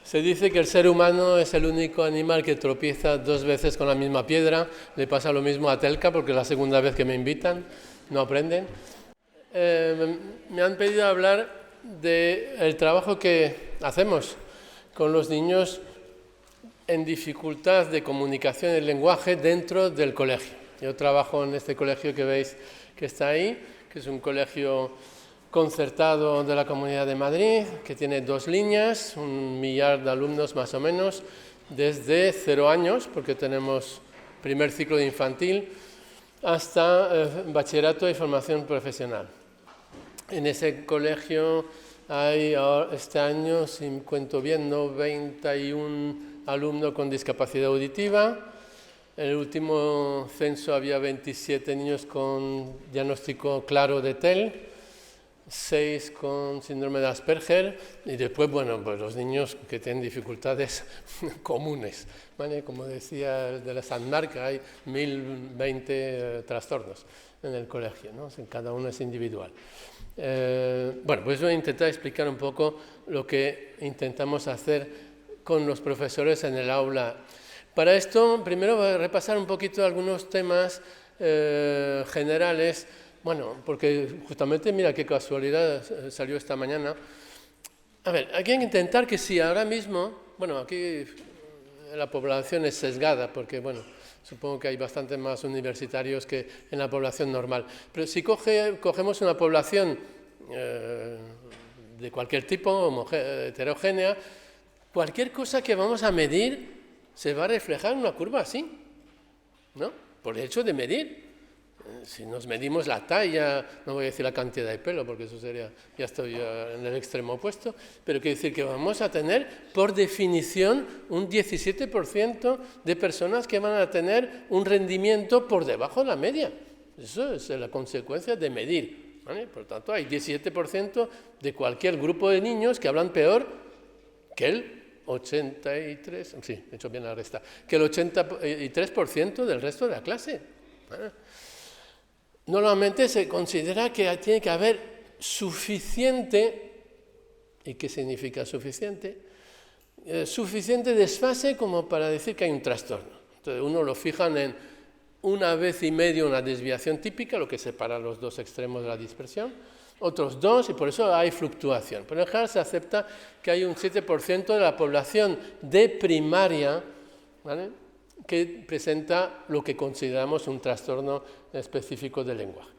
Se dice que el ser humano es el único animal que tropieza 2 veces con la misma piedra. Le pasa lo mismo a Telka porque es la segunda vez que me invitan, no aprenden. Me han pedido hablar del trabajo que hacemos con los niños en dificultad de comunicación y lenguaje dentro del colegio. Yo trabajo en este colegio que veis que está ahí, que es un colegio concertado de la Comunidad de Madrid, que tiene 2 líneas, 1 millar de alumnos más o menos, desde 0 años, porque tenemos primer ciclo de infantil, hasta bachillerato y formación profesional. En ese colegio hay este año, si cuento bien, 91 alumnos con discapacidad auditiva. En el último censo había 27 niños con diagnóstico claro de TEL, 6 con síndrome de Asperger y después, bueno, pues los niños que tienen dificultades comunes, ¿vale? Como decía de la San Marc, hay 1020 trastornos en el colegio, ¿no? Cada uno es individual. Bueno, pues voy a intentar explicar un poco lo que intentamos hacer con los profesores en el aula. Para esto, primero voy a repasar un poquito algunos temas generales. Bueno, porque justamente, mira qué casualidad salió esta mañana. A ver, hay que intentar que si ahora mismo, bueno, aquí la población es sesgada, porque, bueno, supongo que hay bastante más universitarios que en la población normal. Pero si cogemos una población de cualquier tipo, heterogénea, cualquier cosa que vamos a medir se va a reflejar en una curva así, ¿no? Por el hecho de medir. Si nos medimos la talla, no voy a decir la cantidad de pelo, porque eso sería, ya estoy en el extremo opuesto, pero quiero decir que vamos a tener, por definición, un 17% de personas que van a tener un rendimiento por debajo de la media. Eso es la consecuencia de medir, ¿vale? Por tanto, hay 17% de cualquier grupo de niños que hablan peor que el 83%, sí, he hecho bien la resta, que el 83% del resto de la clase, ¿vale? Normalmente se considera que tiene que haber suficiente, ¿y qué significa suficiente? Suficiente desfase como para decir que hay un trastorno. Entonces uno lo fijan en 1,5 veces una desviación típica, lo que separa los 2 extremos de la dispersión, otros 2, y por eso hay fluctuación. Pero en general se acepta que hay un 7% de la población de primaria, ¿vale?, que presenta lo que consideramos un trastorno específico del lenguaje,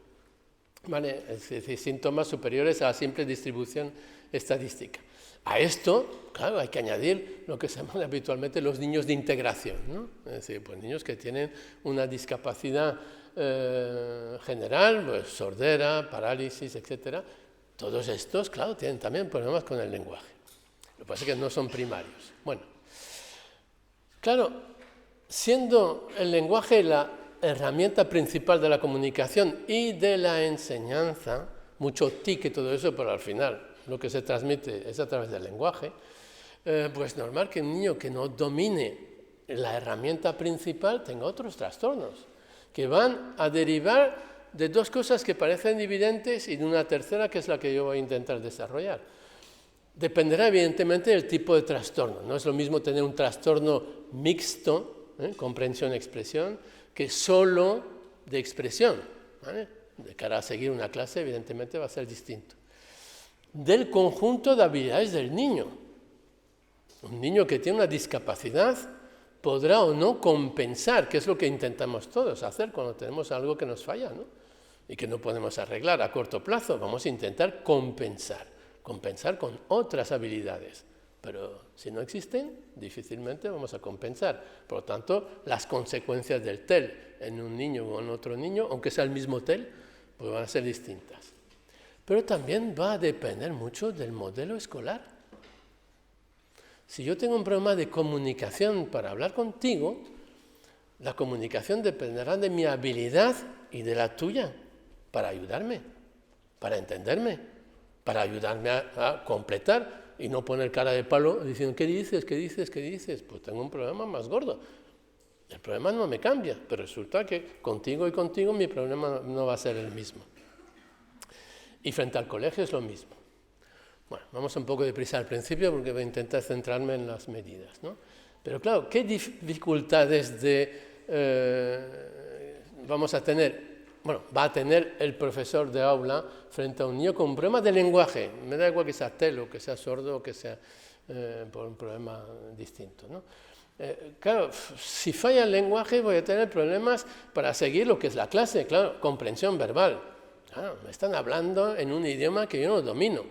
¿vale? Es decir, síntomas superiores a la simple distribución estadística. A esto, claro, hay que añadir lo que se llaman habitualmente los niños de integración, ¿no? Es decir, pues niños que tienen una discapacidad general, pues sordera, parálisis, etc. Todos estos, claro, tienen también problemas con el lenguaje. Lo que pasa es que no son primarios. Bueno, claro, siendo el lenguaje la herramienta principal de la comunicación y de la enseñanza, mucho TIC y todo eso, pero al final lo que se transmite es a través del lenguaje, pues es normal que un niño que no domine la herramienta principal tenga otros trastornos, que van a derivar de 2 cosas que parecen evidentes y de una tercera que es la que yo voy a intentar desarrollar. Dependerá evidentemente del tipo de trastorno. No es lo mismo tener un trastorno mixto, comprensión-expresión, que solo de expresión, ¿vale? De cara a seguir una clase, evidentemente va a ser distinto. Del conjunto de habilidades del niño. Un niño que tiene una discapacidad podrá o no compensar, que es lo que intentamos todos hacer cuando tenemos algo que nos falla, ¿no? Y que no podemos arreglar a corto plazo. Vamos a intentar compensar con otras habilidades. Pero si no existen, difícilmente vamos a compensar. Por lo tanto, las consecuencias del TEL en un niño o en otro niño, aunque sea el mismo TEL, pues van a ser distintas. Pero también va a depender mucho del modelo escolar. Si yo tengo un problema de comunicación para hablar contigo, la comunicación dependerá de mi habilidad y de la tuya para ayudarme, para entenderme, para ayudarme a completar y no poner cara de palo diciendo, ¿qué dices? ¿Qué dices? ¿Qué dices? Pues tengo un problema más gordo. El problema no me cambia, pero resulta que contigo y contigo mi problema no va a ser el mismo. Y frente al colegio es lo mismo. Bueno, vamos un poco deprisa al principio porque voy a intentar centrarme en las medidas, ¿no? Pero claro, ¿qué dificultades vamos a tener? Bueno, va a tener el profesor de aula frente a un niño con un problema de lenguaje. Me da igual que sea telo, que sea sordo, o que sea por un problema distinto, ¿no? Claro, si falla el lenguaje voy a tener problemas para seguir lo que es la clase, claro, comprensión verbal. Claro, me están hablando en un idioma que yo no domino.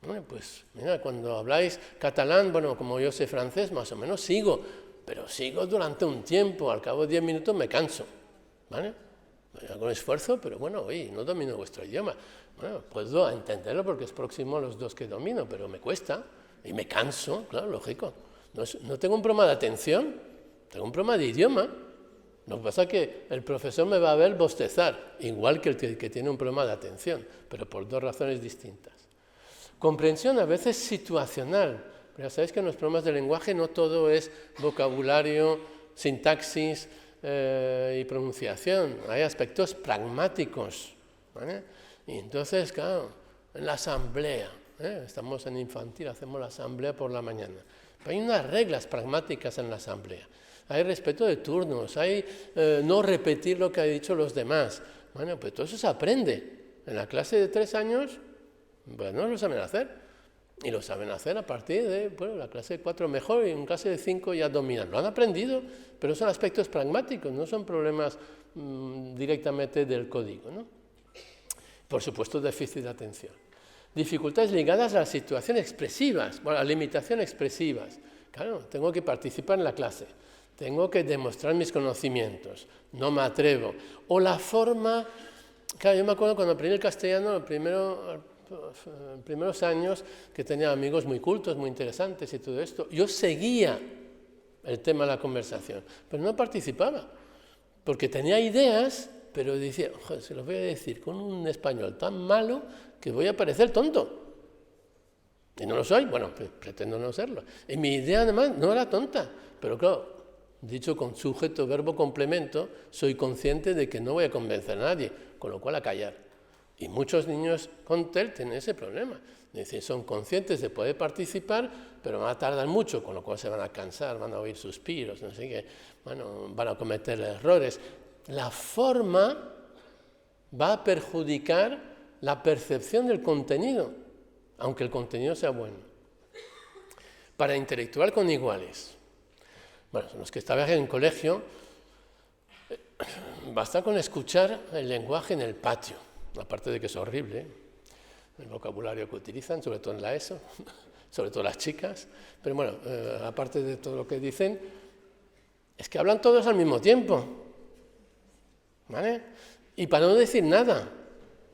Bueno, pues mira, cuando habláis catalán, bueno, como yo sé francés, más o menos sigo, pero sigo durante un tiempo, al cabo de 10 minutos me canso, ¿vale? Con esfuerzo, pero bueno, oye, no domino vuestro idioma. Bueno, puedo entenderlo porque es próximo a los dos que domino, pero me cuesta y me canso, claro, lógico. No tengo un problema de atención, tengo un problema de idioma. Lo que pasa es que el profesor me va a ver bostezar, igual que el que tiene un problema de atención, pero por dos razones distintas. Comprensión a veces situacional. Pero ya sabéis que en los problemas de lenguaje no todo es vocabulario, sintaxis y pronunciación. Hay aspectos pragmáticos, ¿vale? Y entonces, claro, en la asamblea, estamos en infantil, hacemos la asamblea por la mañana. Pero hay unas reglas pragmáticas en la asamblea. Hay respeto de turnos, hay no repetir lo que han dicho los demás. Bueno, pues todo eso se aprende. En la clase de 3 años, pues no lo saben hacer. Y lo saben hacer a partir de la clase de 4 mejor y en clase de 5 ya dominan. Lo han aprendido, pero son aspectos pragmáticos, no son problemas directamente del código, ¿no? Por supuesto, déficit de atención. Dificultades ligadas a las situaciones expresivas, bueno, a las limitaciones expresivas. Claro, tengo que participar en la clase, tengo que demostrar mis conocimientos, no me atrevo. O la forma, claro, yo me acuerdo cuando aprendí el castellano, los primeros años, que tenía amigos muy cultos, muy interesantes y todo esto, yo seguía el tema de la conversación, pero no participaba, porque tenía ideas, pero decía, joder, se los voy a decir con un español tan malo que voy a parecer tonto. Y no lo soy, bueno, pretendo no serlo. Y mi idea además no era tonta, pero claro, dicho con sujeto, verbo, complemento, soy consciente de que no voy a convencer a nadie, con lo cual a callar. Y muchos niños con TEL tienen ese problema. Es decir, son conscientes de poder participar, pero van a tardar mucho, con lo cual se van a cansar, van a oír suspiros, no sé qué, bueno, van a cometer errores. La forma va a perjudicar la percepción del contenido, aunque el contenido sea bueno. Para interactuar con iguales. Bueno, los que estaban en el colegio, basta con escuchar el lenguaje en el patio, aparte de que es horrible, el vocabulario que utilizan, sobre todo en la ESO, sobre todo las chicas, pero bueno, aparte de todo lo que dicen, es que hablan todos al mismo tiempo, ¿vale? Y para no decir nada,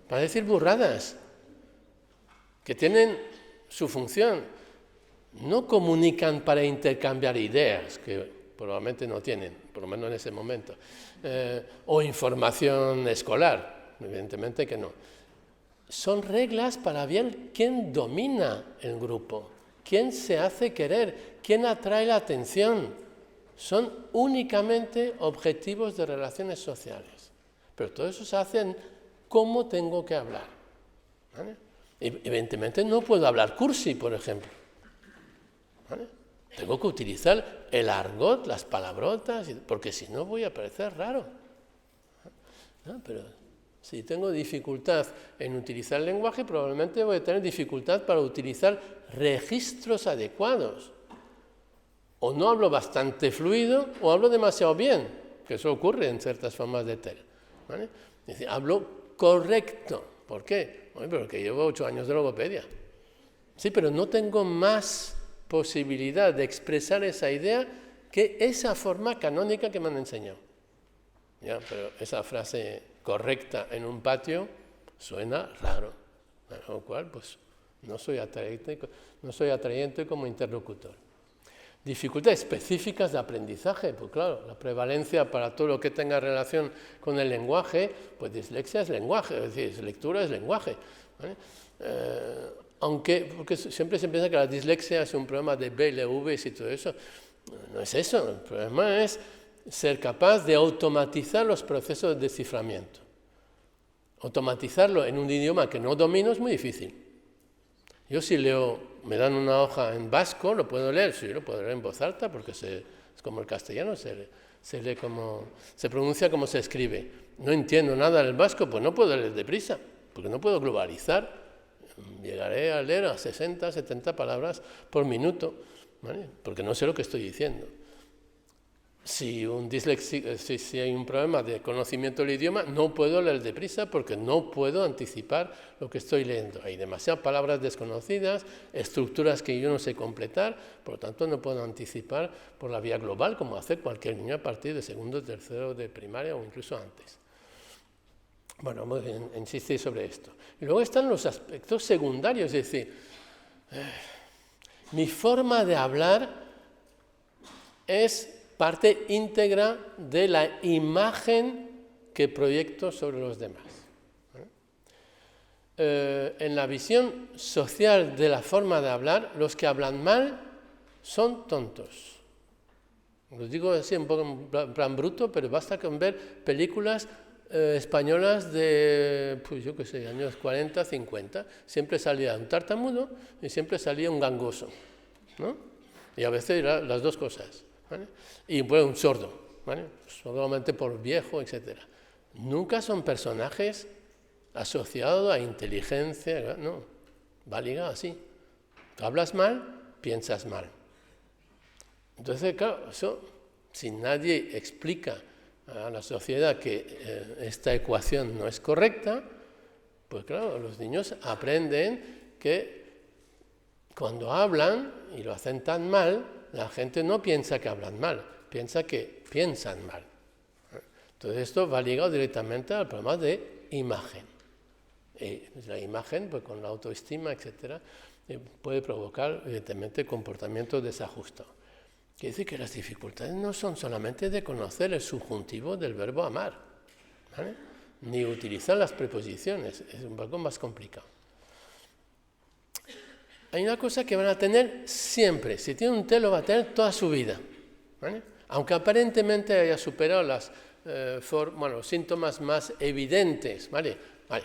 para decir burradas, que tienen su función, no comunican para intercambiar ideas, que probablemente no tienen, por lo menos en ese momento, o información escolar, evidentemente que no. Son reglas para ver quién domina el grupo, quién se hace querer, quién atrae la atención. Son únicamente objetivos de relaciones sociales. Pero todo eso se hace en cómo tengo que hablar, ¿vale? Evidentemente no puedo hablar cursi, por ejemplo, ¿vale? Tengo que utilizar el argot, las palabrotas, porque si no voy a parecer raro, ¿no? Pero si tengo dificultad en utilizar el lenguaje, probablemente voy a tener dificultad para utilizar registros adecuados. O no hablo bastante fluido o hablo demasiado bien, que eso ocurre en ciertas formas de TEL, ¿vale? Es decir, hablo correcto. ¿Por qué? Bueno, porque llevo 8 años de logopedia. Sí, pero no tengo más posibilidad de expresar esa idea que esa forma canónica que me han enseñado. ¿Ya? Pero esa frase correcta en un patio suena raro, con lo cual pues, no soy atrayente como interlocutor. Dificultades específicas de aprendizaje, pues claro, la prevalencia para todo lo que tenga relación con el lenguaje, pues dislexia es lenguaje, es decir, lectura es lenguaje, ¿vale? Porque siempre se piensa que la dislexia es un problema de BLVs y todo eso. No es eso, el problema es ser capaz de automatizar los procesos de desciframiento. Automatizarlo en un idioma que no domino es muy difícil. Yo si leo, me dan una hoja en vasco, ¿lo puedo leer? Sí, lo puedo leer en voz alta porque es como el castellano, se lee como, se pronuncia como se escribe. No entiendo nada del vasco, pues no puedo leer deprisa, porque no puedo globalizar. Llegaré a leer a 60, 70 palabras por minuto, ¿vale? Porque no sé lo que estoy diciendo. Si hay un problema de conocimiento del idioma, no puedo leer deprisa porque no puedo anticipar lo que estoy leyendo. Hay demasiadas palabras desconocidas, estructuras que yo no sé completar, por lo tanto no puedo anticipar por la vía global como hace cualquier niño a partir de segundo, tercero de primaria o incluso antes. Bueno, vamos a insistir sobre esto. Y luego están los aspectos secundarios, es decir, mi forma de hablar es parte íntegra de la imagen que proyecto sobre los demás. En la visión social de la forma de hablar, los que hablan mal son tontos. Lo digo así un poco en plan bruto, pero basta con ver películas españolas de, pues yo qué sé, años 40, 50. Siempre salía un tartamudo y siempre salía un gangoso, ¿no? Y a veces las dos cosas, ¿vale? Y bueno, un sordo, ¿vale? Solamente por viejo, etc. Nunca son personajes asociados a inteligencia, no, va ligado así. Tú hablas mal, piensas mal. Entonces, claro, eso, si nadie explica a la sociedad que esta ecuación no es correcta, pues claro, los niños aprenden que cuando hablan y lo hacen tan mal, la gente no piensa que hablan mal, piensa que piensan mal. Entonces esto va ligado directamente al problema de imagen. Y la imagen, pues con la autoestima, etcétera, puede provocar evidentemente comportamientos desajustados. Quiere decir que las dificultades no son solamente de conocer el subjuntivo del verbo amar, ¿vale? Ni utilizar las preposiciones, es un poco más complicado. Hay una cosa que van a tener siempre, si tiene un TEL lo va a tener toda su vida, ¿vale? Aunque aparentemente haya superado los síntomas más evidentes, ¿vale?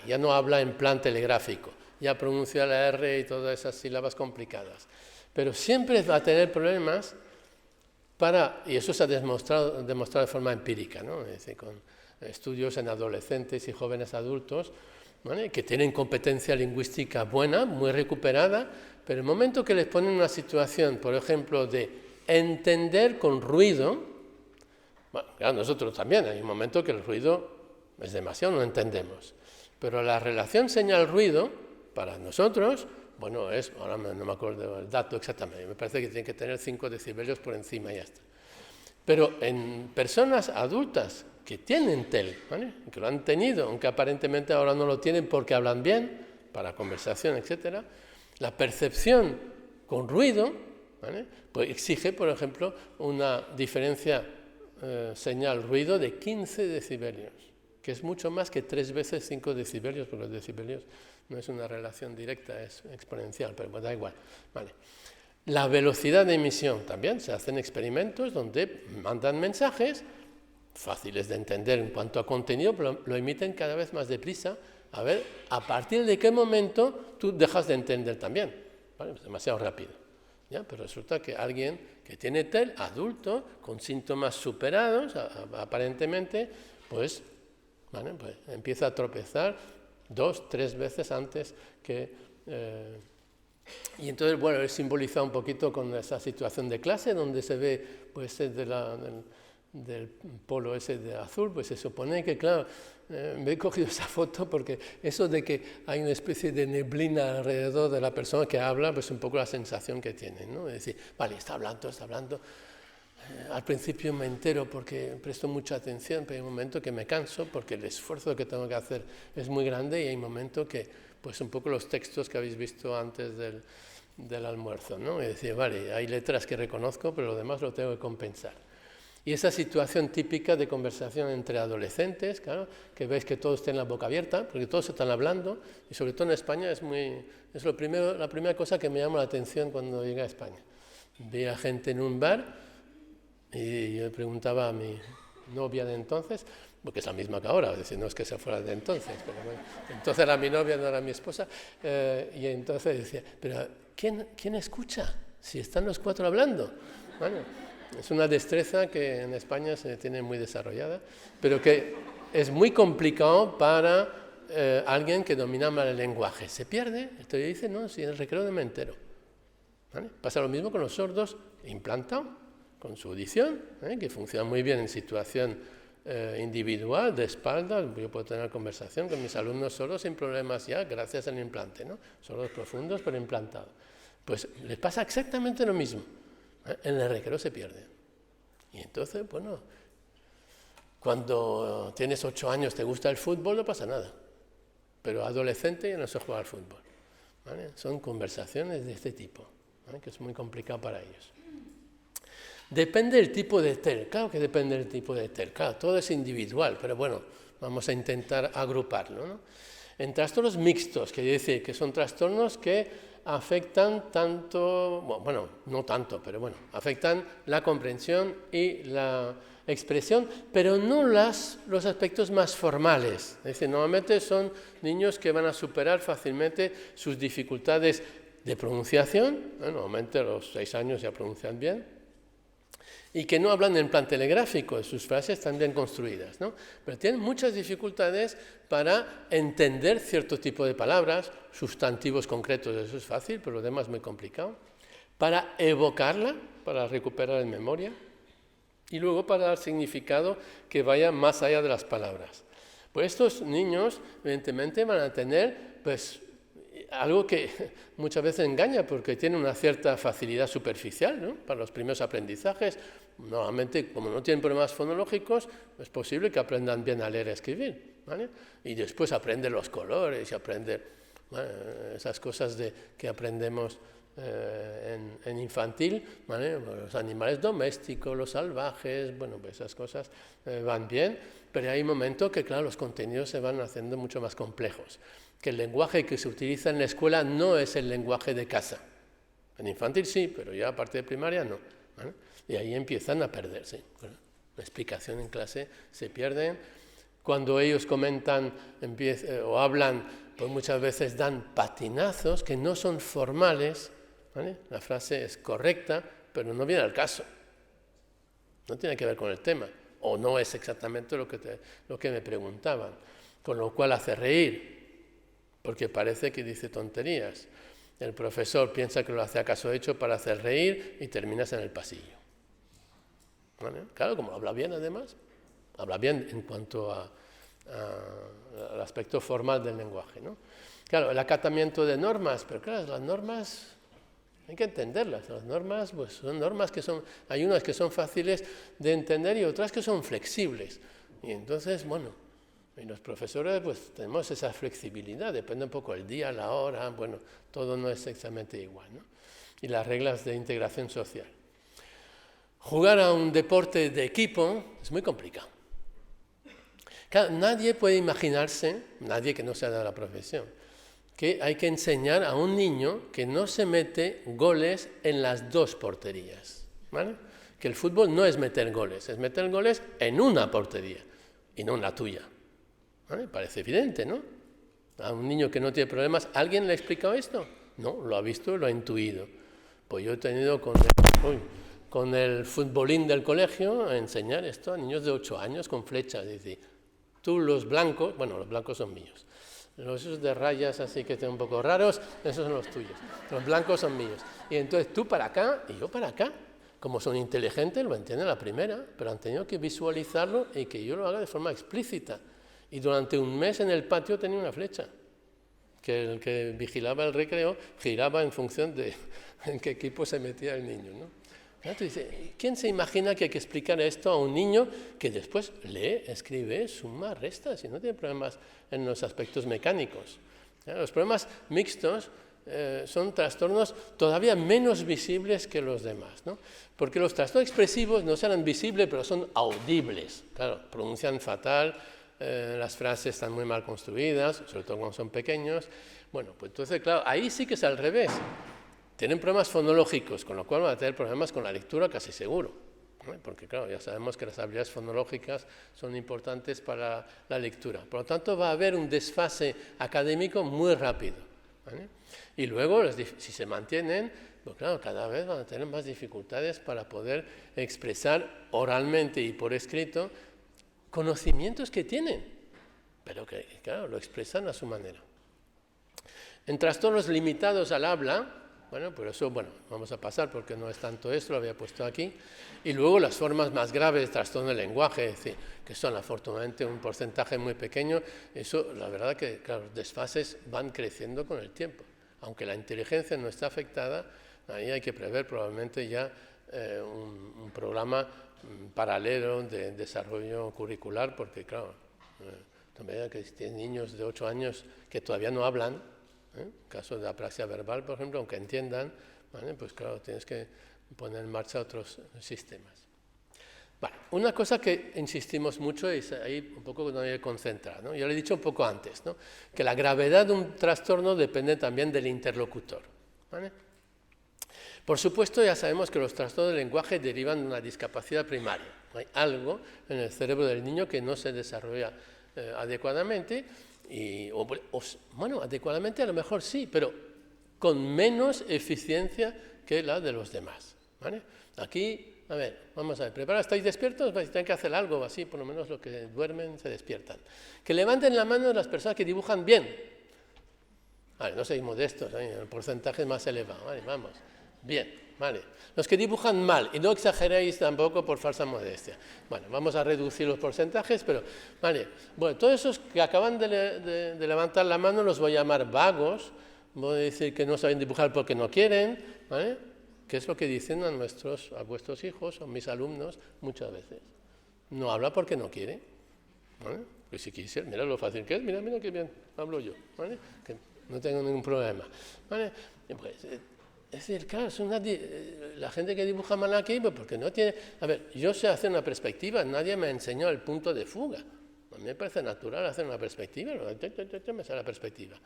Ya no habla en plan telegráfico, ya pronuncia la R y todas esas sílabas complicadas, pero siempre va a tener problemas y eso se ha demostrado de forma empírica, ¿no? Es decir, con estudios en adolescentes y jóvenes adultos, ¿vale? Que tienen competencia lingüística buena, muy recuperada, pero el momento que les ponen una situación, por ejemplo, de entender con ruido, bueno, claro, nosotros también, hay un momento que el ruido es demasiado, no entendemos, pero la relación señal-ruido, para nosotros, bueno, ahora no me acuerdo el dato exactamente, me parece que tiene que tener 5 decibelios por encima y ya está. Pero en personas adultas que tienen TEL, ¿vale? Que lo han tenido, aunque aparentemente ahora no lo tienen porque hablan bien, para conversación, etc., la percepción con ruido, ¿vale? Pues exige, por ejemplo, una diferencia señal-ruido de 15 decibelios, que es mucho más que 3 veces 5 decibelios, porque los decibelios no es una relación directa, es exponencial, pero pues da igual. Vale. La velocidad de emisión también, se hacen experimentos donde mandan mensajes fáciles de entender en cuanto a contenido, pero lo emiten cada vez más deprisa, a ver a partir de qué momento tú dejas de entender también, ¿vale? Es demasiado rápido, ¿ya? Pero resulta que alguien que tiene TEL, adulto, con síntomas superados, aparentemente, pues, ¿vale? Pues empieza a tropezar 2, 3 veces antes que... y entonces, bueno, es simbolizado un poquito con esa situación de clase, donde se ve, pues, del polo ese de azul, pues se supone que, claro, me he cogido esa foto porque eso de que hay una especie de neblina alrededor de la persona que habla, pues un poco la sensación que tienen, ¿no? Es decir, vale, está hablando, al principio me entero porque presto mucha atención, pero hay un momento que me canso porque el esfuerzo que tengo que hacer es muy grande y hay un momento que, pues un poco los textos que habéis visto antes del almuerzo, ¿no? Es decir, vale, hay letras que reconozco, pero lo demás lo tengo que compensar. Y esa situación típica de conversación entre adolescentes, claro, que veis que todos tienen la boca abierta, porque todos están hablando, y sobre todo en España es la primera cosa que me llama la atención cuando llegué a España. Veía gente en un bar y yo le preguntaba a mi novia de entonces, porque es la misma que ahora, es decir, no es que sea fuera de entonces, pero bueno, entonces era mi novia, no era mi esposa, y entonces decía, pero ¿quién escucha si están los 4 hablando? Bueno, es una destreza que en España se tiene muy desarrollada, pero que es muy complicado para alguien que domina mal el lenguaje. Se pierde, entonces dice, no, si en el recreo no me entero. ¿Vale? Pasa lo mismo con los sordos implantados, con su audición, que funciona muy bien en situación individual, de espaldas. Yo puedo tener conversación con mis alumnos sordos sin problemas ya, gracias al implante, ¿no? Sordos profundos, pero implantados. Pues les pasa exactamente lo mismo. En el recreo se pierde. Y entonces, bueno, cuando tienes 8 años, te gusta el fútbol, no pasa nada. Pero adolescente ya no se juega al fútbol. ¿Vale? Son conversaciones de este tipo, ¿vale? Que es muy complicado para ellos. Depende del tipo de TEL, claro que depende del tipo de TEL, claro, todo es individual, pero bueno, vamos a intentar agruparlo, ¿no? En trastornos mixtos, quiere decir que son trastornos que afectan tanto, bueno, no tanto, pero bueno, afectan la comprensión y la expresión, pero no los aspectos más formales. Es decir, normalmente son niños que van a superar fácilmente sus dificultades de pronunciación, normalmente a los 6 años ya pronuncian bien, y que no hablan en plan telegráfico, sus frases están bien construidas, ¿no? Pero tienen muchas dificultades para entender cierto tipo de palabras, sustantivos concretos, eso es fácil, pero lo demás es muy complicado, para evocarla, para recuperar en memoria, y luego para dar significado que vaya más allá de las palabras. Pues estos niños, evidentemente, van a tener pues, algo que muchas veces engaña, porque tienen una cierta facilidad superficial, ¿no? Para los primeros aprendizajes. Normalmente, como no tienen problemas fonológicos, es posible que aprendan bien a leer y a escribir, ¿vale? Y después aprenden los colores y aprenden esas cosas que aprendemos en infantil, ¿vale? Los animales domésticos, los salvajes, bueno, pues esas cosas van bien, pero hay momentos que, claro, los contenidos se van haciendo mucho más complejos, que el lenguaje que se utiliza en la escuela no es el lenguaje de casa. En infantil sí, pero ya a partir de primaria no, ¿vale? Y ahí empiezan a perderse. Bueno, la explicación en clase se pierde. Cuando ellos comentan o hablan, pues muchas veces dan patinazos que no son formales, ¿vale? La frase es correcta, pero no viene al caso. No tiene que ver con el tema, o no es exactamente lo que me preguntaban, con lo cual hace reír, porque parece que dice tonterías. El profesor piensa que lo hace a caso hecho para hacer reír y terminas en el pasillo. ¿Vale? Claro, como habla bien además, habla bien en cuanto al aspecto formal del lenguaje, ¿no? Claro, el acatamiento de normas, pero claro, las normas hay que entenderlas. Las normas, pues son normas hay unas que son fáciles de entender y otras que son flexibles. Y entonces, bueno, y los profesores pues tenemos esa flexibilidad, depende un poco el día, la hora, bueno, todo no es exactamente igual, ¿no? Y las reglas de integración social. Jugar a un deporte de equipo es muy complicado. Claro, nadie puede imaginarse, nadie que no sea de la profesión, que hay que enseñar a un niño que no se mete goles en las 2 porterías, ¿vale? Que el fútbol no es meter goles, es meter goles en una portería y no en la tuya, ¿vale? Parece evidente, ¿no? A un niño que no tiene problemas, ¿alguien le ha explicado esto? No, lo ha visto y lo ha intuido. Pues yo he tenido con el futbolín del colegio a enseñar esto a niños de 8 años con flechas, es decir, tú los blancos, bueno, los blancos son míos, esos de rayas así que están un poco raros, esos son los tuyos, los blancos son míos. Y entonces tú para acá y yo para acá. Como son inteligentes, lo entienden a la primera, pero han tenido que visualizarlo y que yo lo haga de forma explícita. Y durante un mes en el patio tenía una flecha, que el que vigilaba el recreo giraba en función de en qué equipo se metía el niño, ¿no? Entonces, ¿quién se imagina que hay que explicar esto a un niño que después lee, escribe, suma, resta, si no tiene problemas en los aspectos mecánicos? Los problemas mixtos son trastornos todavía menos visibles que los demás, ¿no? Porque los trastornos expresivos no serán visibles, pero son audibles. Claro, pronuncian fatal, las frases están muy mal construidas, sobre todo cuando son pequeños. Bueno, pues entonces, claro, ahí sí que es al revés. Tienen problemas fonológicos, con lo cual van a tener problemas con la lectura casi seguro. Porque claro, ya sabemos que las habilidades fonológicas son importantes para la lectura. Por lo tanto, va a haber un desfase académico muy rápido, ¿vale? Y luego, si se mantienen, pues claro, cada vez van a tener más dificultades para poder expresar oralmente y por escrito conocimientos que tienen, pero que, claro, lo expresan a su manera. En trastornos limitados al habla, bueno, por eso, vamos a pasar porque no es tanto esto, lo había puesto aquí. Y luego las formas más graves de trastorno del lenguaje, es decir, que son afortunadamente un porcentaje muy pequeño, eso, la verdad que, claro, los desfases van creciendo con el tiempo. Aunque la inteligencia no está afectada, ahí hay que prever probablemente ya un programa paralelo de desarrollo curricular, porque, claro, también que tienen niños de 8 años que todavía no hablan, caso de apraxia verbal, por ejemplo, aunque entiendan, ¿vale? Pues claro, tienes que poner en marcha otros sistemas. Vale, una cosa que insistimos mucho y ahí un poco donde me concentra, ¿no? Yo lo he dicho un poco antes, ¿no? Que la gravedad de un trastorno depende también del interlocutor, ¿vale? Por supuesto, ya sabemos que los trastornos del lenguaje derivan de una discapacidad primaria. Hay algo en el cerebro del niño que no se desarrolla adecuadamente. Adecuadamente a lo mejor sí, pero con menos eficiencia que la de los demás, ¿vale? Aquí, a ver, vamos a ver, ¿preparados? ¿Estáis despiertos? Tienen que hacer algo así, por lo menos los que duermen se despiertan. Que levanten la mano las personas que dibujan bien. Vale, no seáis modestos, el porcentaje es más elevado, vale, vamos, bien, vale. Los que dibujan mal, y no exageréis tampoco por falsa modestia. Bueno, vamos a reducir los porcentajes, pero, vale, bueno, todos esos que acaban de levantar la mano los voy a llamar vagos, voy a decir que no saben dibujar porque no quieren, ¿vale? Que es lo que dicen a vuestros hijos o mis alumnos muchas veces. No habla porque no quiere, ¿vale? Pues si quisiera, mira lo fácil que es, mira qué bien hablo yo, ¿vale? Que no tengo ningún problema, ¿vale? Pues, es decir, claro, la gente que dibuja mal aquí, pues porque no tiene... A ver, yo sé hacer una perspectiva, nadie me enseñó el punto de fuga. A mí me parece natural hacer una perspectiva, me sale la perspectiva.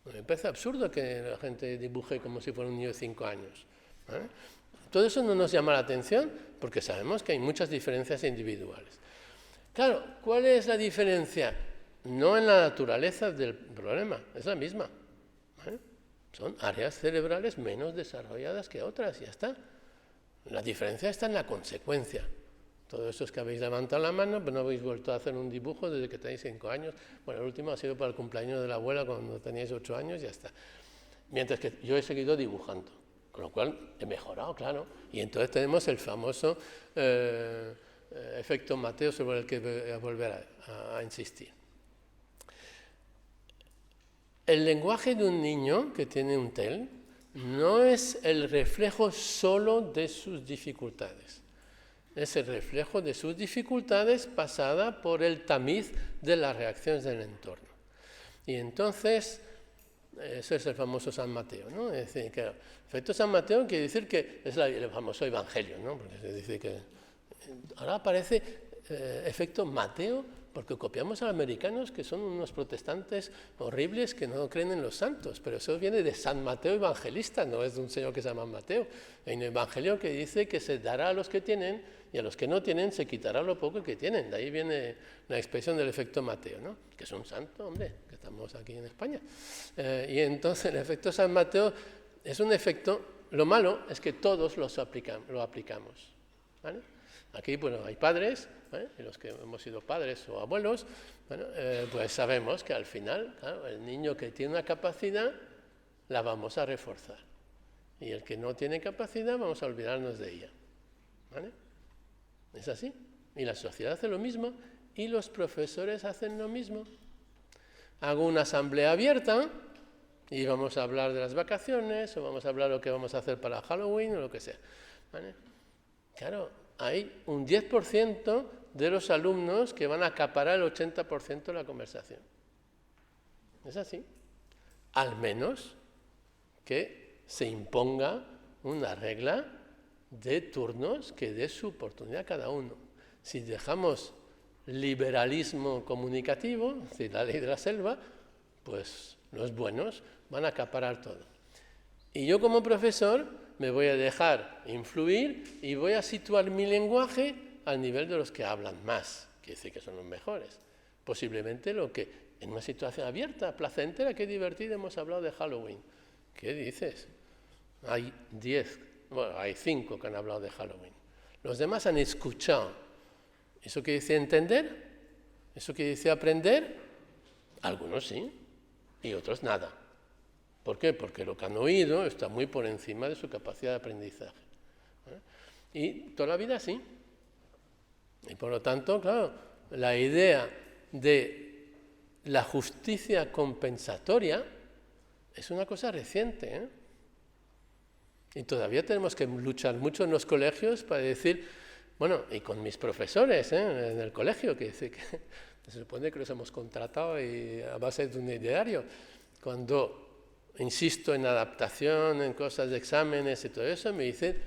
Me parece absurdo que la gente dibuje como si fuera un niño de 5 años, ¿vale? Todo eso no nos llama la atención porque sabemos que hay muchas diferencias individuales. Claro, ¿cuál es la diferencia? No en la naturaleza del problema, es la misma, ¿vale? Son áreas cerebrales menos desarrolladas que otras, y ya está. La diferencia está en la consecuencia. Todos esos que habéis levantado la mano, pero no habéis vuelto a hacer un dibujo desde que tenéis 5 años. Bueno, el último ha sido para el cumpleaños de la abuela cuando teníais 8 años, y ya está. Mientras que yo he seguido dibujando, con lo cual he mejorado, claro. Y entonces tenemos el famoso efecto Mateo, sobre el que voy a volver a insistir. El lenguaje de un niño que tiene un TEL no es el reflejo solo de sus dificultades. Es el reflejo de sus dificultades pasada por el tamiz de las reacciones del entorno. Y entonces, eso es el famoso San Mateo, ¿no? Es decir, que el efecto San Mateo quiere decir que es el famoso evangelio, ¿no? Porque se dice que ahora aparece efecto Mateo, porque copiamos a los americanos, que son unos protestantes horribles que no creen en los santos, pero eso viene de San Mateo Evangelista, no es de un señor que se llama Mateo. Hay un evangelio que dice que se dará a los que tienen y a los que no tienen se quitará lo poco que tienen. De ahí viene la expresión del efecto Mateo, ¿no? Que es un santo, hombre, que estamos aquí en España. Y entonces el efecto San Mateo es un efecto, lo malo es que todos lo aplicamos, ¿vale? Aquí, bueno, hay padres, ¿eh? Y los que hemos sido padres o abuelos, bueno, pues sabemos que al final, claro, el niño que tiene una capacidad la vamos a reforzar. Y el que no tiene capacidad vamos a olvidarnos de ella, ¿vale? Es así. Y la sociedad hace lo mismo y los profesores hacen lo mismo. Hago una asamblea abierta y vamos a hablar de las vacaciones o vamos a hablar de lo que vamos a hacer para Halloween o lo que sea, ¿vale? Claro, hay un 10% de los alumnos que van a acaparar el 80% de la conversación. Es así. Al menos que se imponga una regla de turnos que dé su oportunidad a cada uno. Si dejamos liberalismo comunicativo, es decir, la ley de la selva, pues los buenos van a acaparar todo. Y yo como profesor me voy a dejar influir y voy a situar mi lenguaje al nivel de los que hablan más, quiere decir que son los mejores. Posiblemente lo que, en una situación abierta, placentera, qué divertida, hemos hablado de Halloween. ¿Qué dices? Hay 5 que han hablado de Halloween. Los demás han escuchado. ¿Eso quiere decir entender? ¿Eso quiere decir aprender? Algunos sí, y otros nada. ¿Por qué? Porque lo que han oído está muy por encima de su capacidad de aprendizaje. Y toda la vida sí. Y por lo tanto, claro, la idea de la justicia compensatoria es una cosa reciente, ¿eh? Y todavía tenemos que luchar mucho en los colegios para decir, bueno, y con mis profesores en el colegio, que se supone que los hemos contratado y a base de un ideario, cuando insisto en adaptación, en cosas de exámenes y todo eso, me dicen,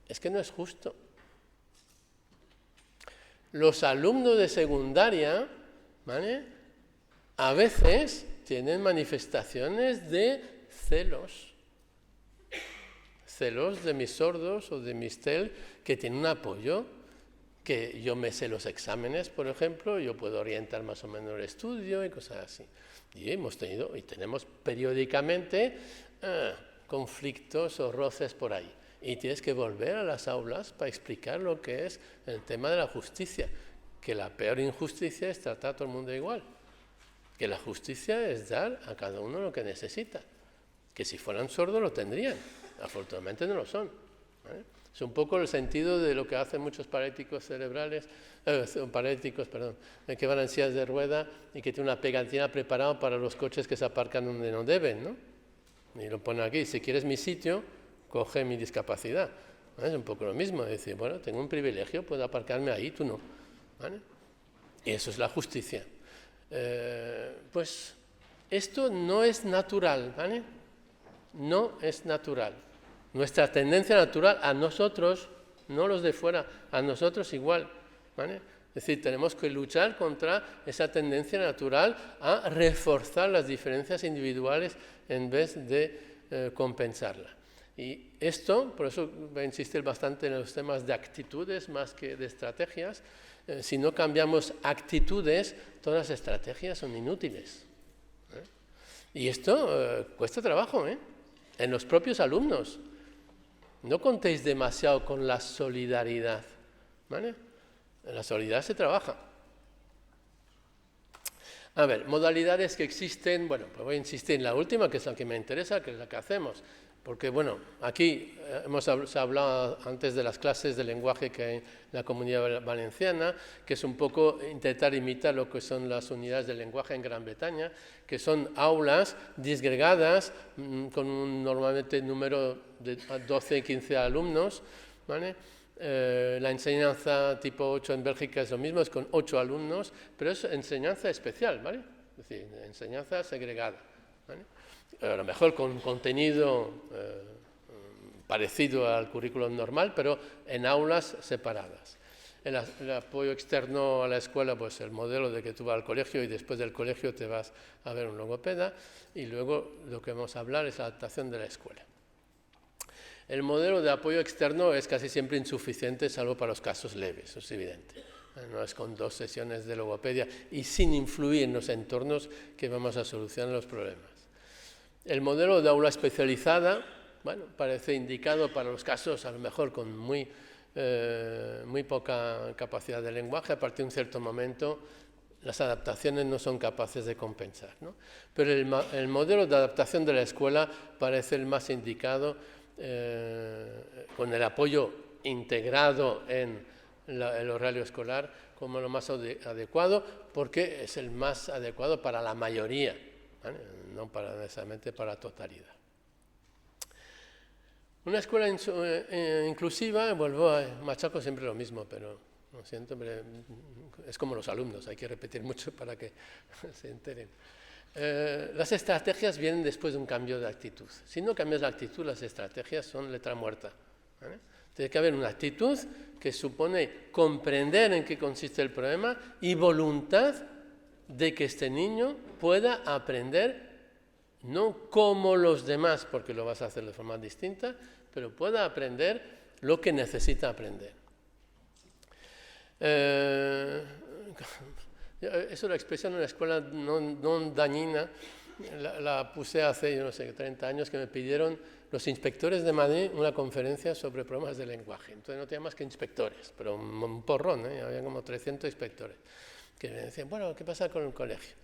es que no es justo. Los alumnos de secundaria, ¿vale?, a veces tienen manifestaciones de celos de mis sordos o de mis TEL, que tienen un apoyo, que yo me sé los exámenes, por ejemplo, yo puedo orientar más o menos el estudio y cosas así. Y hemos tenido y tenemos periódicamente conflictos o roces por ahí. Y tienes que volver a las aulas para explicar lo que es el tema de la justicia, que la peor injusticia es tratar a todo el mundo igual, que la justicia es dar a cada uno lo que necesita, que si fueran sordos lo tendrían. Afortunadamente no lo son, ¿vale? Es un poco el sentido de lo que hacen muchos paréticos cerebrales, que van en sillas de rueda y que tienen una pegatina preparada para los coches que se aparcan donde no deben, ¿no? Y lo ponen aquí, si quieres mi sitio, coge mi discapacidad. ¿Vale? Es un poco lo mismo, es decir, bueno, tengo un privilegio, puedo aparcarme ahí, tú no. ¿Vale? Y eso es la justicia. Pues esto no es natural, ¿vale? No es natural. Nuestra tendencia natural a nosotros, no los de fuera, a nosotros igual, ¿vale? Es decir, tenemos que luchar contra esa tendencia natural a reforzar las diferencias individuales en vez de compensarla. Y esto, por eso voy a insistir bastante en los temas de actitudes más que de estrategias. Si no cambiamos actitudes, todas las estrategias son inútiles. Y esto cuesta trabajo, en los propios alumnos. No contéis demasiado con la solidaridad, ¿vale? En la solidaridad se trabaja. A ver, modalidades que existen, bueno, pues voy a insistir en la última, que es la que me interesa, que es la que hacemos. Porque, bueno, aquí se ha hablado antes de las clases de lenguaje que hay en la Comunidad Valenciana, que es un poco intentar imitar lo que son las unidades de lenguaje en Gran Bretaña, que son aulas disgregadas con un normalmente número de 12 15 alumnos, ¿vale? La enseñanza tipo 8 en Bélgica es lo mismo, es con 8 alumnos, pero es enseñanza especial, ¿vale? Es decir, enseñanza segregada, ¿vale? A lo mejor con contenido parecido al currículum normal, pero en aulas separadas. El apoyo externo a la escuela, pues el modelo de que tú vas al colegio y después del colegio te vas a ver un logopeda, y luego lo que vamos a hablar es la adaptación de la escuela. El modelo de apoyo externo es casi siempre insuficiente, salvo para los casos leves, eso es evidente. No es con 2 sesiones de logopedia y sin influir en los entornos que vamos a solucionar los problemas. El modelo de aula especializada, bueno, parece indicado para los casos a lo mejor con muy poca capacidad de lenguaje. A partir de un cierto momento las adaptaciones no son capaces de compensar, ¿no? Pero el modelo de adaptación de la escuela parece el más indicado, con el apoyo integrado en el horario escolar como lo más adecuado, porque es el más adecuado para la mayoría, ¿vale? No necesariamente para la totalidad. Una escuela inclusiva, vuelvo a machaco siempre lo mismo, pero lo siento, es como los alumnos, hay que repetir mucho para que se enteren. Las estrategias vienen después de un cambio de actitud. Si no cambias la actitud, las estrategias son letra muerta, ¿vale? Tiene que haber una actitud que supone comprender en qué consiste el problema y voluntad de que este niño pueda aprender no como los demás, porque lo vas a hacer de forma distinta, pero pueda aprender lo que necesita aprender. Eso la expresión en la escuela no dañina, la puse hace, yo no sé, 30 años, que me pidieron los inspectores de Madrid una conferencia sobre problemas de lenguaje. Entonces no tenía más que inspectores, pero un porrón, había como 300 inspectores, que me decían, bueno, ¿qué pasa con el colegio?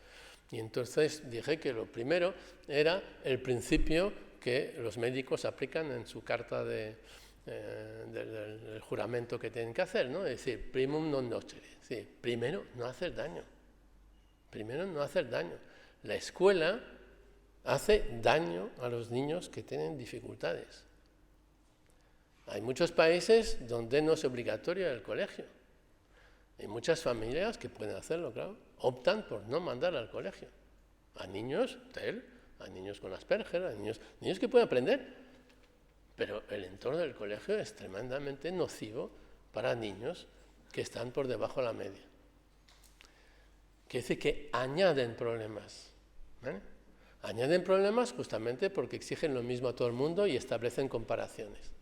Y entonces dije que lo primero era el principio que los médicos aplican en su carta del juramento que tienen que hacer, ¿no? Es decir, primum non nocere, es decir, primero no hacer daño. Primero no hacer daño. La escuela hace daño a los niños que tienen dificultades. Hay muchos países donde no es obligatorio el colegio. Hay muchas familias que pueden hacerlo, claro, optan por no mandar al colegio. A niños TEL, a niños con Asperger, a niños que pueden aprender. Pero el entorno del colegio es tremendamente nocivo para niños que están por debajo de la media. Quiere decir que añaden problemas. ¿Vale? Añaden problemas justamente porque exigen lo mismo a todo el mundo y establecen comparaciones.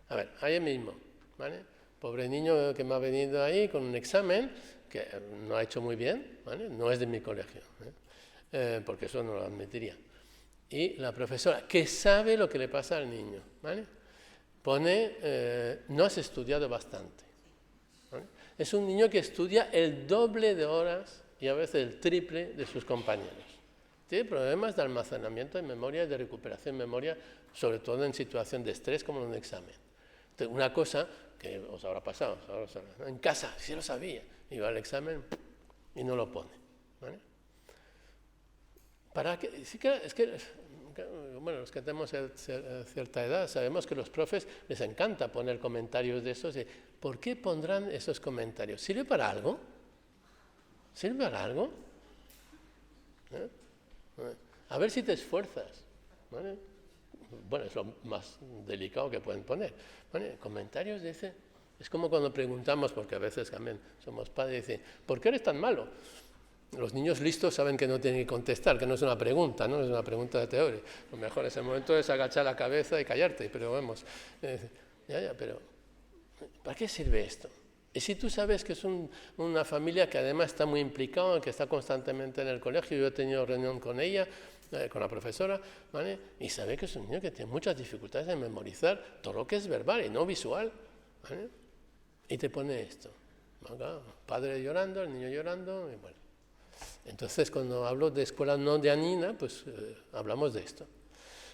A ver, ayer mismo, ¿vale? Pobre niño que me ha venido ahí con un examen que no ha hecho muy bien, ¿vale? No es de mi colegio, porque eso no lo admitiría. Y la profesora, que sabe lo que le pasa al niño, ¿vale? Pone, no has estudiado bastante. ¿Vale? Es un niño que estudia el doble de horas y a veces el triple de sus compañeros. Tiene problemas de almacenamiento de memoria y de recuperación de memoria, sobre todo en situación de estrés como en un examen. Entonces, una cosa que os habrá pasado, ¿no? En casa, sí lo sabía, iba al examen y no lo pone. ¿Vale? ¿Para qué? Sí que, es que, bueno, los que tenemos cierta edad sabemos que a los profes les encanta poner comentarios de esos. ¿Por qué pondrán esos comentarios? ¿Sirve para algo? ¿Sirve para algo? A ver si te esfuerzas. ¿Vale? Bueno, es lo más delicado que pueden poner. ¿Vale? Comentarios dicen, es como cuando preguntamos, porque a veces también somos padres, y dicen, ¿por qué eres tan malo? Los niños listos saben que no tienen que contestar, que no es una pregunta, no es una pregunta de teoría. Lo mejor en ese momento es agachar la cabeza y callarte, pero vamos, pero ¿para qué sirve esto? Y si tú sabes que es una familia que además está muy implicada, que está constantemente en el colegio, yo he tenido reunión con ella, con la profesora, ¿vale? Y sabe que es un niño que tiene muchas dificultades en memorizar todo lo que es verbal y no visual, ¿vale? Y te pone esto, ¿vale? Padre llorando, el niño llorando, y bueno. Entonces, cuando hablo de escuela no dañina, pues hablamos de esto.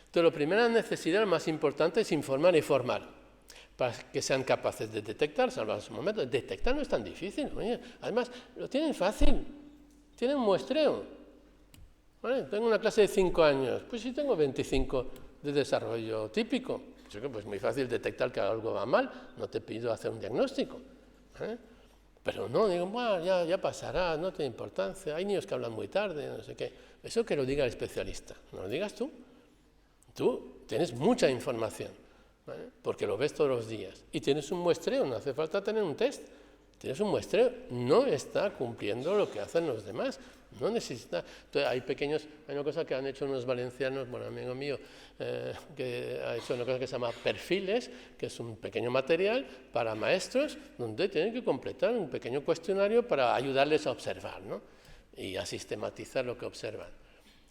Entonces, la primera necesidad más importante es informar y formar, para que sean capaces de detectar, salvar su momento. Detectar no es tan difícil, oye. Además, lo tienen fácil, tienen un muestreo. ¿Vale? Tengo una clase de 5 años, pues si tengo 25 de desarrollo típico, pues es muy fácil detectar que algo va mal, no te pido hacer un diagnóstico. ¿Vale? Pero no, digo, bueno, ya pasará, no tiene importancia, hay niños que hablan muy tarde, no sé qué. Eso que lo diga el especialista, no lo digas tú. Tú tienes mucha información, ¿vale? Porque lo ves todos los días. Y tienes un muestreo, no hace falta tener un test. Tienes un muestreo, no está cumpliendo lo que hacen los demás, no necesita. Entonces, hay una cosa que han hecho unos valencianos, bueno, amigo mío, que ha hecho una cosa que se llama perfiles, que es un pequeño material para maestros, donde tienen que completar un pequeño cuestionario para ayudarles a observar, ¿no? Y a sistematizar lo que observan.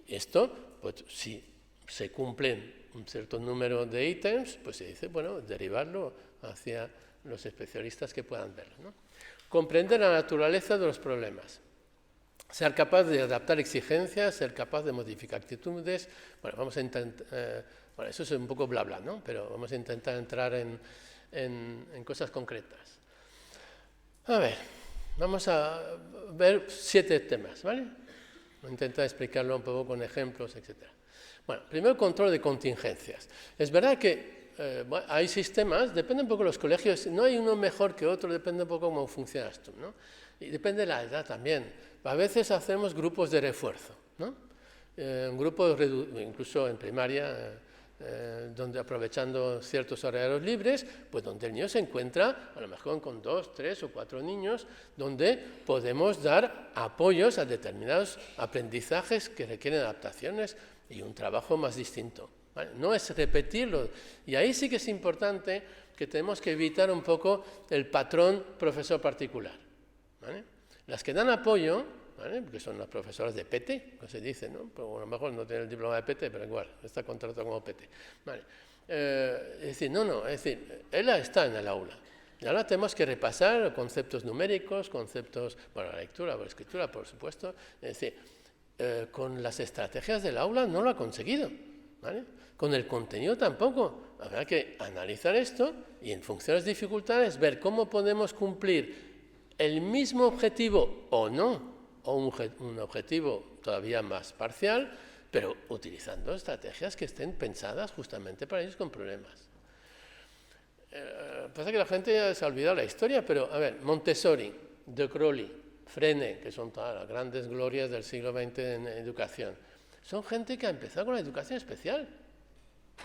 Esto, pues si se cumplen un cierto número de ítems, pues se dice, bueno, derivarlo hacia los especialistas que puedan verlo, ¿no? Comprender la naturaleza de los problemas. Ser capaz de adaptar exigencias, ser capaz de modificar actitudes. Bueno, vamos a intentar, bueno, eso es un poco bla bla, ¿no? Pero vamos a intentar entrar en cosas concretas. A ver, vamos a ver 7 temas, ¿vale? Voy a intentar explicarlo un poco con ejemplos, etc. Bueno, primero, control de contingencias. Es verdad que hay sistemas, depende un poco de los colegios, no hay uno mejor que otro, depende un poco cómo funcionas tú, ¿no? Y depende de la edad también. A veces hacemos grupos de refuerzo, ¿no? Grupos, incluso en primaria, donde aprovechando ciertos horarios libres, pues donde el niño se encuentra, a lo mejor con 2, 3 o 4 niños, donde podemos dar apoyos a determinados aprendizajes que requieren adaptaciones. y un trabajo más distinto, ¿vale? No es repetirlo. Y ahí sí que es importante que tenemos que evitar un poco el patrón profesor particular, ¿vale? Las que dan apoyo, ¿vale? Porque son las profesoras de PT, que se dice, ¿no? Pero a lo mejor no tiene el diploma de PT, pero igual, está contratado como PT, ¿vale? Es decir, es decir, ella está en el aula. Y ahora tenemos que repasar conceptos numéricos, conceptos, bueno, la lectura, la escritura, por supuesto. Es decir, con las estrategias del aula no lo ha conseguido, ¿vale? Con el contenido tampoco. Habrá que analizar esto y en función de las dificultades ver cómo podemos cumplir el mismo objetivo o no, o un objetivo todavía más parcial, pero utilizando estrategias que estén pensadas justamente para ellos con problemas. Pasa que la gente ya se ha olvidado la historia, pero a ver, Montessori, De Crowley, Frene, que son todas las grandes glorias del siglo XX en educación, son gente que ha empezado con la educación especial.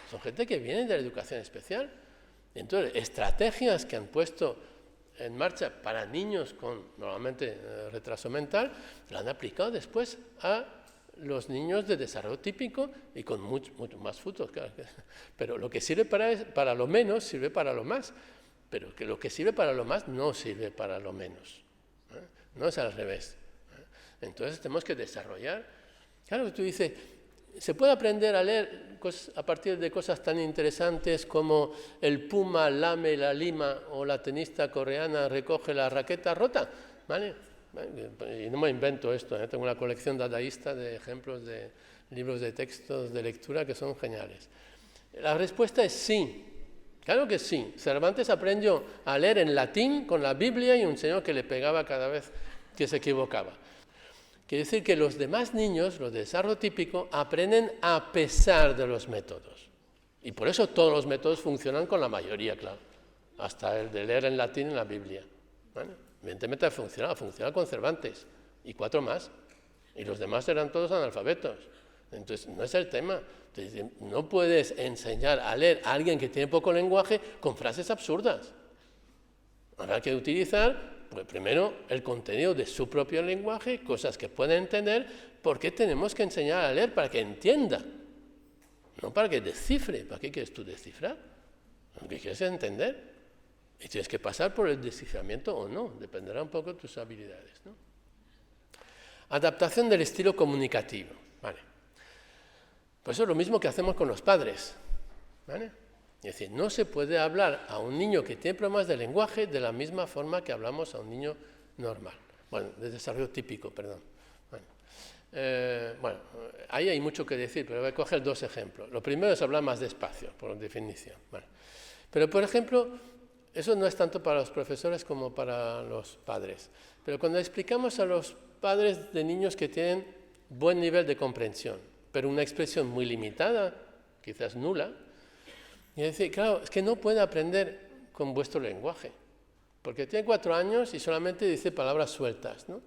Son gente que viene de la educación especial. Entonces, estrategias que han puesto en marcha para niños con normalmente retraso mental, la han aplicado después a los niños de desarrollo típico y con mucho más frutos, claro. Pero lo que sirve para lo menos sirve para lo más, pero que lo que sirve para lo más no sirve para lo menos, ¿eh? No es al revés, ¿eh? Entonces tenemos que desarrollar. Claro, tú dices, ¿se puede aprender a leer a partir de cosas tan interesantes como el puma lame la lima o la tenista coreana recoge la raqueta rota? ¿Vale? Y no me invento esto, ¿eh? Tengo una colección dadaísta de ejemplos de libros de textos de lectura que son geniales. La respuesta es sí, claro que sí. Cervantes aprendió a leer en latín con la Biblia y un señor que le pegaba cada vez que se equivocaba. Quiere decir que los demás niños, los de desarrollo típico, aprenden a pesar de los métodos. Y por eso todos los métodos funcionan con la mayoría, claro. Hasta el de leer en latín en la Biblia, ¿vale? Evidentemente ha funcionado con Cervantes y 4 más. Y los demás eran todos analfabetos. Entonces, no es el tema. Entonces, no puedes enseñar a leer a alguien que tiene poco lenguaje con frases absurdas. Habrá que utilizar, pues, primero, el contenido de su propio lenguaje, cosas que pueda entender, porque tenemos que enseñar a leer para que entienda, no para que descifre. ¿Para qué quieres tú descifrar? Lo que quieres es entender. Y tienes que pasar por el desciframiento o no, dependerá un poco de tus habilidades, ¿no? Adaptación del estilo comunicativo, ¿vale? Pues eso es lo mismo que hacemos con los padres, ¿vale? Es decir, no se puede hablar a un niño que tiene problemas de lenguaje de la misma forma que hablamos a un niño normal, bueno, de desarrollo típico, perdón. Bueno, ahí hay mucho que decir, pero voy a coger 2 ejemplos. Lo primero es hablar más despacio, por definición, ¿vale? Pero, por ejemplo, eso no es tanto para los profesores como para los padres. Pero cuando explicamos a los padres de niños que tienen buen nivel de comprensión, pero una expresión muy limitada, quizás nula, y decir, claro, es que no puede aprender con vuestro lenguaje, porque tiene 4 años y solamente dice palabras sueltas, ¿no?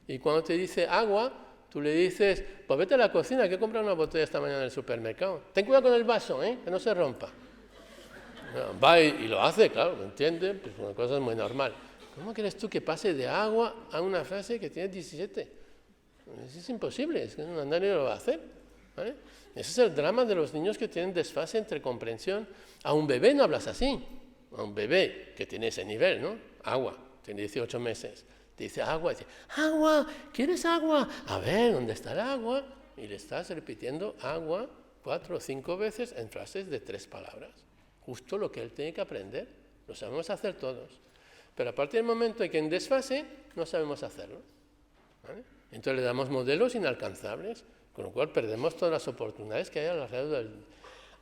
Y cuando te dice agua, tú le dices, pues vete a la cocina, que he comprado una botella esta mañana en el supermercado. Ten cuidado con el vaso, que no se rompa. Va y lo hace, claro, lo entiende, pues una cosa muy normal. ¿Cómo quieres tú que pase de agua a una frase que tiene 17? Es imposible, es que nadie lo va a hacer, ¿vale? Ese es el drama de los niños que tienen desfase entre comprensión. A un bebé no hablas así. A un bebé que tiene ese nivel, ¿no? Agua, tiene 18 meses. Te dice agua, dice, agua, ¿quieres agua? A ver, ¿dónde está el agua? Y le estás repitiendo agua 4 o 5 veces en frases de 3 palabras. Justo lo que él tiene que aprender, lo sabemos hacer todos. Pero a partir del momento en que en desfase, no sabemos hacerlo, ¿vale? Entonces le damos modelos inalcanzables, con lo cual perdemos todas las oportunidades que hay alrededor del...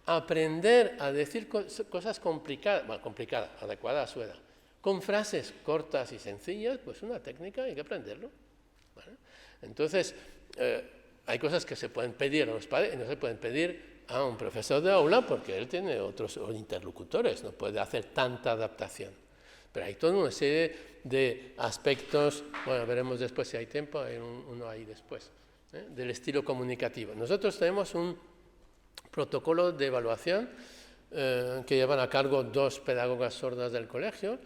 Aprender a decir cosas complicadas, bueno, complicadas, adecuadas a su edad, con frases cortas y sencillas, pues una técnica, hay que aprenderlo, ¿vale? Entonces, hay cosas que se pueden pedir a los padres y no se pueden pedir a un profesor de aula porque él tiene otros interlocutores, no puede hacer tanta adaptación. Pero hay toda una serie de aspectos, bueno, veremos después si hay tiempo, hay uno ahí después, del estilo comunicativo. Nosotros tenemos un protocolo de evaluación que llevan a cargo 2 pedagogas sordas del colegio,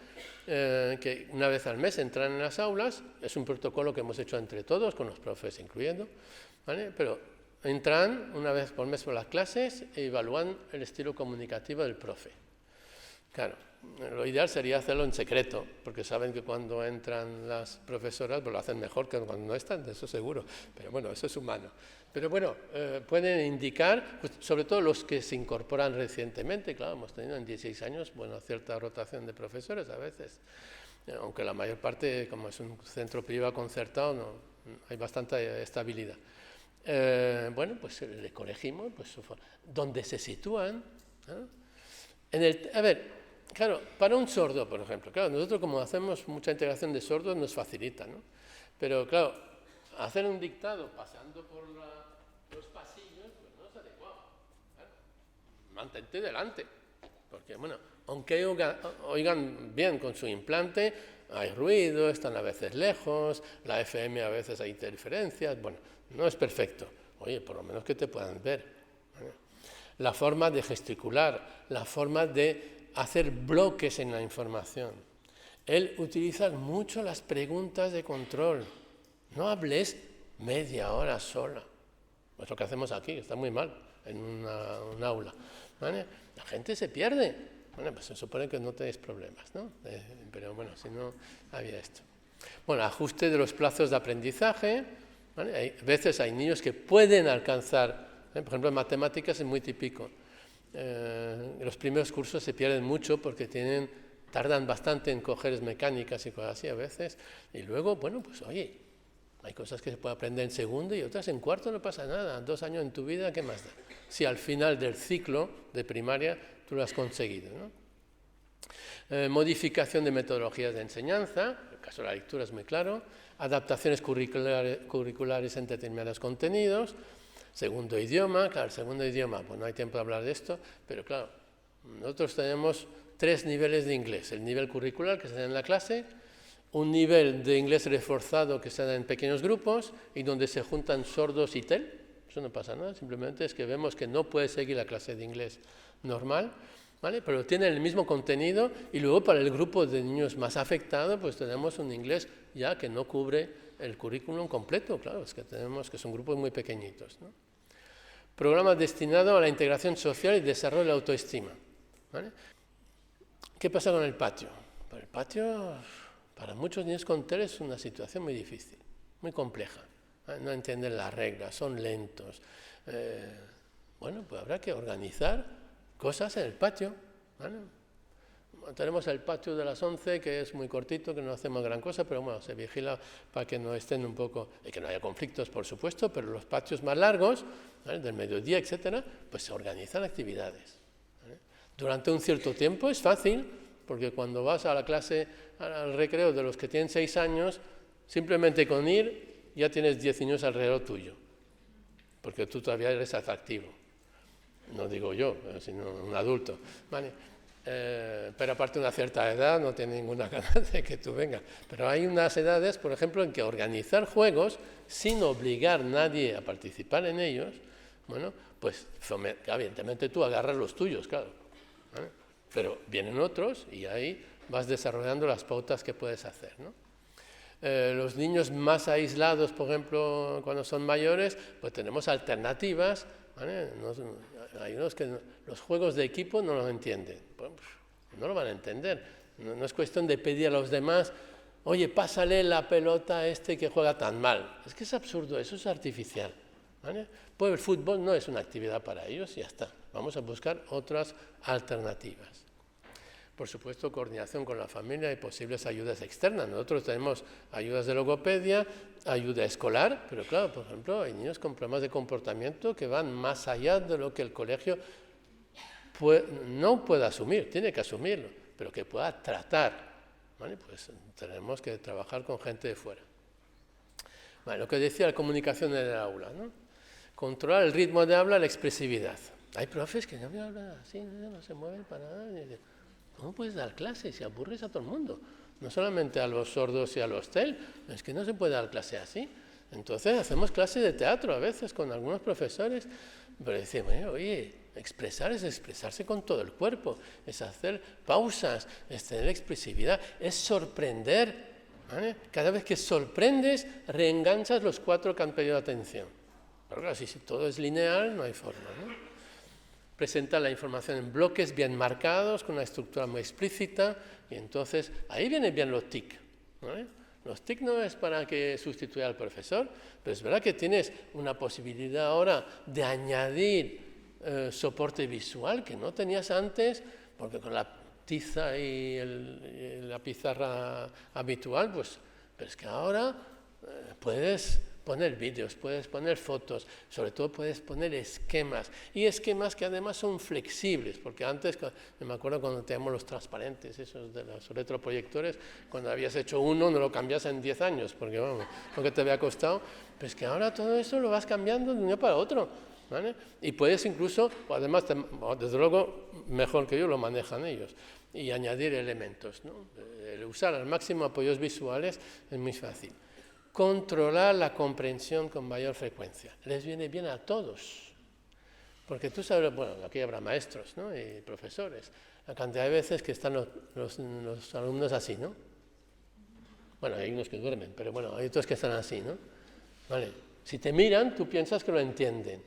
que una vez al mes entran en las aulas. Es un protocolo que hemos hecho entre todos, con los profes incluyendo, ¿vale? Pero entran una vez por mes por las clases e evalúan el estilo comunicativo del profe. Claro, lo ideal sería hacerlo en secreto, porque saben que cuando entran las profesoras pues lo hacen mejor que cuando no están, eso seguro, pero bueno, eso es humano. Pero bueno, pueden indicar, pues, sobre todo los que se incorporan recientemente, claro, hemos tenido en 16 años, bueno, cierta rotación de profesores a veces, aunque la mayor parte, como es un centro privado concertado, no, hay bastante estabilidad. Bueno, pues le corregimos, pues, dónde se sitúan, ¿no? A ver, claro, para un sordo, por ejemplo, claro, nosotros como hacemos mucha integración de sordos nos facilita, ¿no? Pero claro, hacer un dictado pasando por los pasillos, pues no es adecuado. Claro. Mantente delante, porque bueno, aunque oigan bien con su implante, hay ruido, están a veces lejos, la FM a veces hay interferencias, bueno, no es perfecto. Oye, por lo menos que te puedan ver. La forma de gesticular, la forma de hacer bloques en la información. Él utiliza mucho las preguntas de control. No hables media hora sola. Es lo que hacemos aquí, está muy mal en un aula. ¿Vale? La gente se pierde. Bueno, pues se supone que no tenéis problemas, ¿no? Pero bueno, si no, había esto. Bueno, ajuste de los plazos de aprendizaje. ¿Vale? A veces hay niños que pueden alcanzar, por ejemplo, en matemáticas es muy típico. Los primeros cursos se pierden mucho porque tardan bastante en coger mecánicas y cosas así a veces. Y luego, bueno, pues oye, hay cosas que se puede aprender en segundo y otras en cuarto, no pasa nada. 2 años en tu vida, ¿qué más da? Si al final del ciclo de primaria tú lo has conseguido, ¿no? Modificación de metodologías de enseñanza, el caso de la lectura es muy claro, adaptaciones curriculares en determinados contenidos, segundo idioma, claro, el segundo idioma, pues no hay tiempo de hablar de esto, pero claro, nosotros tenemos 3 niveles de inglés, el nivel curricular que se da en la clase, un nivel de inglés reforzado que se da en pequeños grupos y donde se juntan sordos y TEL, eso no pasa nada, simplemente es que vemos que no puede seguir la clase de inglés normal, ¿vale? Pero tienen el mismo contenido y luego para el grupo de niños más afectados pues tenemos un inglés ya que no cubre el currículum completo, claro, es que tenemos que son grupos muy pequeñitos, ¿no? Programa destinado a la integración social y desarrollo de la autoestima, ¿vale? ¿Qué pasa con el patio? Pues el patio para muchos niños con TEL es una situación muy difícil, muy compleja, ¿vale? No entienden las reglas, son lentos. Bueno, pues habrá que organizar cosas en el patio, ¿vale? Tenemos el patio de las 11, que es muy cortito, que no hacemos gran cosa, pero bueno, se vigila para que no estén un poco, y que no haya conflictos, por supuesto, pero los patios más largos, ¿vale? Del mediodía, etcétera, pues se organizan actividades, ¿vale? Durante un cierto tiempo es fácil, porque cuando vas a la clase, al recreo de los que tienen 6 años, simplemente con ir ya tienes 10 niños alrededor tuyo, porque tú todavía eres atractivo. No digo yo, sino un adulto, ¿vale? Pero aparte de una cierta edad no tiene ninguna ganas de que tú vengas. Pero hay unas edades, por ejemplo, en que organizar juegos sin obligar a nadie a participar en ellos, bueno, pues evidentemente tú agarras los tuyos, claro, ¿vale? Pero vienen otros y ahí vas desarrollando las pautas que puedes hacer, ¿no? Los niños más aislados, por ejemplo, cuando son mayores, pues tenemos alternativas, ¿vale? Hay unos que los juegos de equipo no los entienden, pues no lo van a entender. No es cuestión de pedir a los demás, oye, pásale la pelota a este que juega tan mal. Es que es absurdo, eso es artificial, ¿vale? Pues el fútbol no es una actividad para ellos y ya está. Vamos a buscar otras alternativas. Por supuesto, coordinación con la familia y posibles ayudas externas. Nosotros tenemos ayudas de logopedia, ayuda escolar, pero claro, por ejemplo, hay niños con problemas de comportamiento que van más allá de lo que el colegio no puede asumir, tiene que asumirlo, pero que pueda tratar, ¿vale? Pues tenemos que trabajar con gente de fuera. Vale, lo que decía la comunicación en el aula, ¿no? Controlar el ritmo de habla, la expresividad. Hay profes que no me hablan así, no se mueven para nada. ¿Cómo puedes dar clase si aburres a todo el mundo? No solamente a los sordos y a los TEL, es que no se puede dar clase así. Entonces hacemos clase de teatro a veces con algunos profesores, pero decimos, oye, expresar es expresarse con todo el cuerpo, es hacer pausas, es tener expresividad, es sorprender, ¿vale? Cada vez que sorprendes, reenganchas los 4 que han pedido atención. Pero claro, si todo es lineal, no hay forma, ¿no? Presenta la información en bloques bien marcados, con una estructura muy explícita, y entonces ahí vienen bien los TIC, ¿vale? Los TIC no es para que sustituya al profesor, pero es verdad que tienes una posibilidad ahora de añadir soporte visual que no tenías antes, porque con la tiza y la pizarra habitual, pues, pero es que ahora puedes poner vídeos, puedes poner fotos, sobre todo puedes poner esquemas, y esquemas que además son flexibles, porque antes, me acuerdo cuando teníamos los transparentes, esos de los retroproyectores, cuando habías hecho uno no lo cambias en 10 años, porque vamos, lo que te había costado, pero es que ahora todo eso lo vas cambiando de un día para otro, ¿vale? Y puedes incluso, además, desde luego, mejor que yo lo manejan ellos, y añadir elementos, ¿no? El usar al máximo apoyos visuales es muy fácil. Controlar la comprensión con mayor frecuencia. Les viene bien a todos. Porque tú sabes, bueno, aquí habrá maestros, ¿no? Y profesores. La cantidad de veces que están los alumnos así, ¿no? Bueno, hay unos que duermen, pero bueno, hay otros que están así, ¿no? Vale. Si te miran, tú piensas que lo entienden.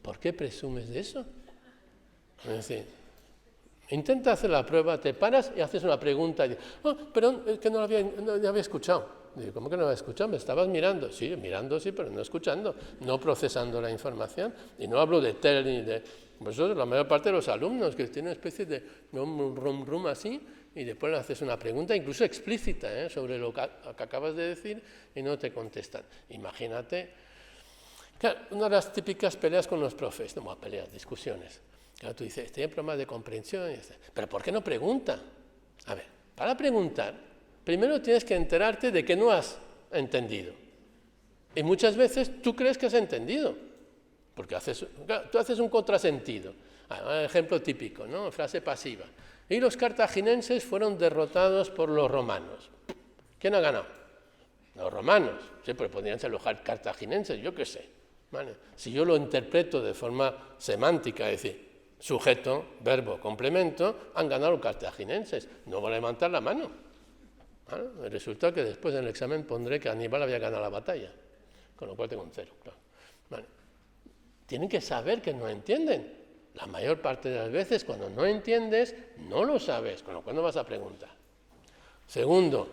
¿Por qué presumes de eso? Es decir, intenta hacer la prueba, te paras y haces una pregunta y dices, oh, perdón, es que no había escuchado. Digo, ¿cómo que no había escuchado? ¿Me estabas mirando? Sí, mirando sí, pero no escuchando, no procesando la información. Y no hablo de TEL ni de... Pues eso es la mayor parte de los alumnos, que tienen una especie de rum así, y después le haces una pregunta, incluso explícita, sobre lo que acabas de decir, y no te contestan. Imagínate, claro, una de las típicas peleas con los profes, no, peleas, discusiones. Claro, tú dices, tiene problemas de comprensión, y dices, pero ¿por qué no pregunta? A ver, para preguntar, primero tienes que enterarte de que no has entendido. Y muchas veces tú crees que has entendido, porque tú haces un contrasentido. Ejemplo típico, ¿no? Frase pasiva. Y los cartaginenses fueron derrotados por los romanos. ¿Quién ha ganado? Los romanos. Sí, pero podrían ser los cartaginenses, yo qué sé. ¿Vale? Si yo lo interpreto de forma semántica, es decir, sujeto, verbo, complemento, han ganado los cartaginenses. No voy a levantar la mano. ¿Vale? Resulta que después en el examen pondré que Aníbal había ganado la batalla, con lo cual tengo un 0. Claro. ¿Vale? Tienen que saber que no entienden. La mayor parte de las veces, cuando no entiendes, no lo sabes, con lo cual no vas a preguntar. Segundo,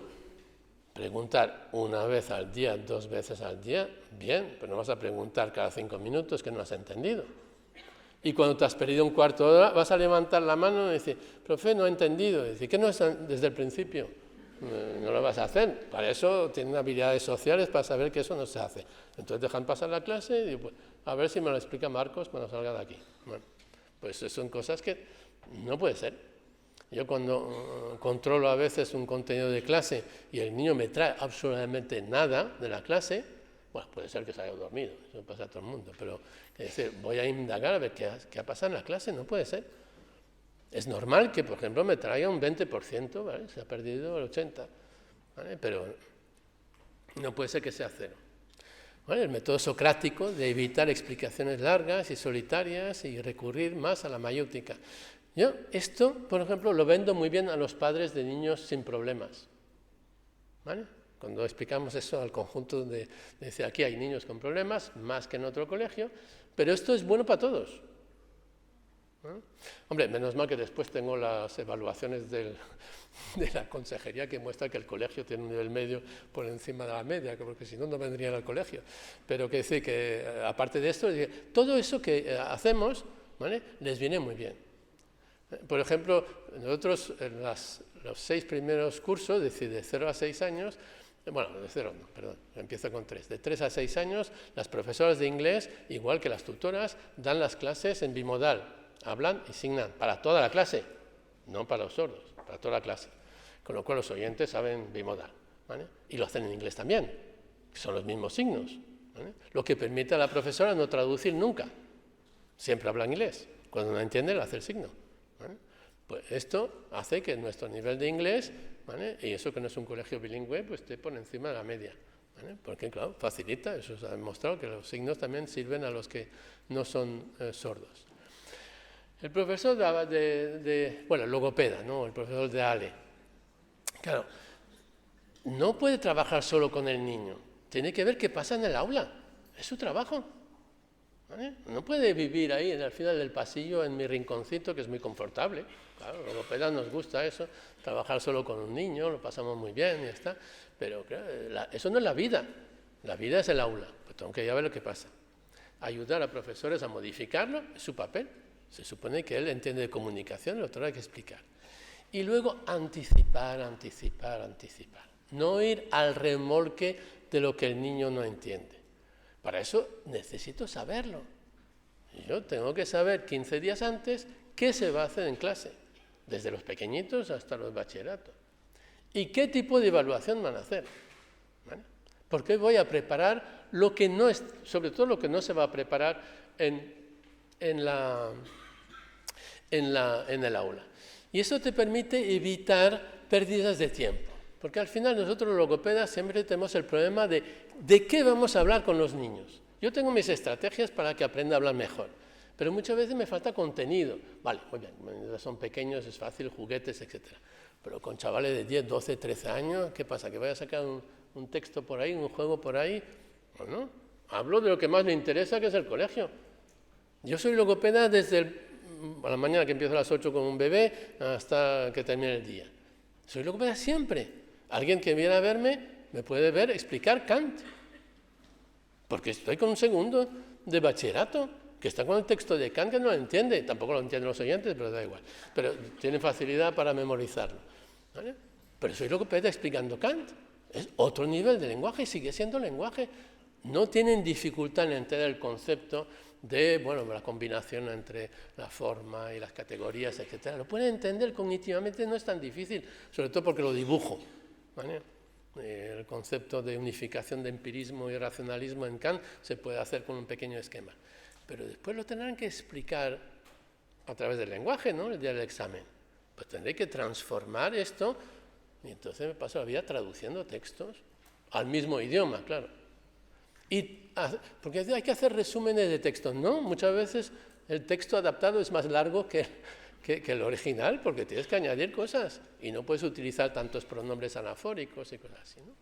preguntar una vez al día, 2 veces al día, bien, pero no vas a preguntar cada 5 minutos que no has entendido. Y cuando te has perdido un cuarto de hora, vas a levantar la mano y decir, profe, no he entendido. Y decir, ¿qué no es desde el principio? No lo vas a hacer. Para eso tienen habilidades sociales para saber que eso no se hace. Entonces dejan pasar la clase y digo, pues, a ver si me lo explica Marcos cuando salga de aquí. Bueno, pues son cosas que no puede ser. Yo cuando controlo a veces un contenido de clase y el niño me trae absolutamente nada de la clase, bueno, puede ser que se haya dormido, eso pasa a todo el mundo, pero es decir, voy a indagar a ver qué ha pasado en la clase, no puede ser. Es normal que, por ejemplo, me traiga un 20%, ¿vale? Se ha perdido el 80%, ¿vale? Pero no puede ser que sea 0. ¿Vale? El método socrático de evitar explicaciones largas y solitarias y recurrir más a la mayéutica. Yo esto, por ejemplo, lo vendo muy bien a los padres de niños sin problemas. ¿Vale? Cuando explicamos eso al conjunto de decir, aquí hay niños con problemas, más que en otro colegio, pero esto es bueno para todos. ¿No? Hombre, menos mal que después tengo las evaluaciones de la consejería que muestra que el colegio tiene un nivel medio por encima de la media, porque si no, no vendrían al colegio. Pero que decir que, aparte de esto, todo eso que hacemos, ¿vale? Les viene muy bien. Por ejemplo, nosotros en los 6 primeros cursos, es decir, de 0 a 6 años, bueno, de 0 no, perdón, empiezo con 3. De 3 a 6 años, las profesoras de inglés, igual que las tutoras, dan las clases en bimodal. Hablan y signan para toda la clase, no para los sordos, para toda la clase. Con lo cual los oyentes saben bimodal, ¿vale? Y lo hacen en inglés también, que son los mismos signos, ¿vale? Lo que permite a la profesora no traducir nunca. Siempre habla inglés. Cuando no entiende, le hace el signo, ¿vale? Pues esto hace que nuestro nivel de inglés, ¿vale? Y eso que no es un colegio bilingüe, pues esté por encima de la media, ¿vale? Porque, claro, facilita, eso se ha demostrado que los signos también sirven a los que no son sordos. El profesor bueno, el logopeda, ¿no? El profesor de ALE, claro, no puede trabajar solo con el niño, tiene que ver qué pasa en el aula, es su trabajo. ¿vale? No puede vivir ahí en el final del pasillo, en mi rinconcito, que es muy confortable. Claro, los logopedas nos gusta eso, trabajar solo con un niño, lo pasamos muy bien y ya está. Pero claro, eso no es la vida. La vida es el aula. Pues tengo que ya ver lo que pasa. Ayudar a profesores a modificarlo es su papel. Se supone que él entiende de comunicación, lo otro hay que explicar. Y luego anticipar, anticipar, anticipar. No ir al remolque de lo que el niño no entiende. Para eso necesito saberlo. Yo tengo que saber 15 días antes qué se va a hacer en clase, desde los pequeñitos hasta los bachilleratos. Y qué tipo de evaluación van a hacer. ¿Vale? Porque voy a preparar lo que no es, sobre todo lo que no se va a preparar en el aula. Y eso te permite evitar pérdidas de tiempo. Porque al final nosotros los logopedas siempre tenemos el problema de qué vamos a hablar con los niños. Yo tengo mis estrategias para que aprenda a hablar mejor, pero muchas veces me falta contenido. Vale, muy bien, son pequeños, es fácil, juguetes, etc. Pero con chavales de 10, 12, 13 años, ¿qué pasa? ¿Que vaya a sacar un texto por ahí, un juego por ahí? Bueno, hablo de lo que más me interesa, que es el colegio. Yo soy logopeda desde a la mañana, que empiezo a las 8 con un bebé, hasta que termine el día. Soy logopeda siempre. Alguien que viene a verme me puede ver explicar Kant, porque estoy con un segundo de bachillerato que está con el texto de Kant que no lo entiende, tampoco lo entienden los oyentes, pero da igual, pero tienen facilidad para memorizarlo, ¿vale? Pero soy logopeda explicando Kant, es otro nivel de lenguaje y sigue siendo lenguaje. No tienen dificultad en entender el concepto de, bueno, la combinación entre la forma y las categorías, etc. Lo pueden entender cognitivamente, no es tan difícil, sobre todo porque lo dibujo, ¿vale? El concepto de unificación de empirismo y racionalismo en Kant se puede hacer con un pequeño esquema. Pero después lo tendrán que explicar a través del lenguaje, ¿no? El día del examen. Pues tendré que transformar esto y entonces me paso la vida traduciendo textos al mismo idioma, claro. Porque hay que hacer resúmenes de textos, ¿no? Muchas veces el texto adaptado es más largo que el original, porque tienes que añadir cosas y no puedes utilizar tantos pronombres anafóricos y cosas así, ¿no?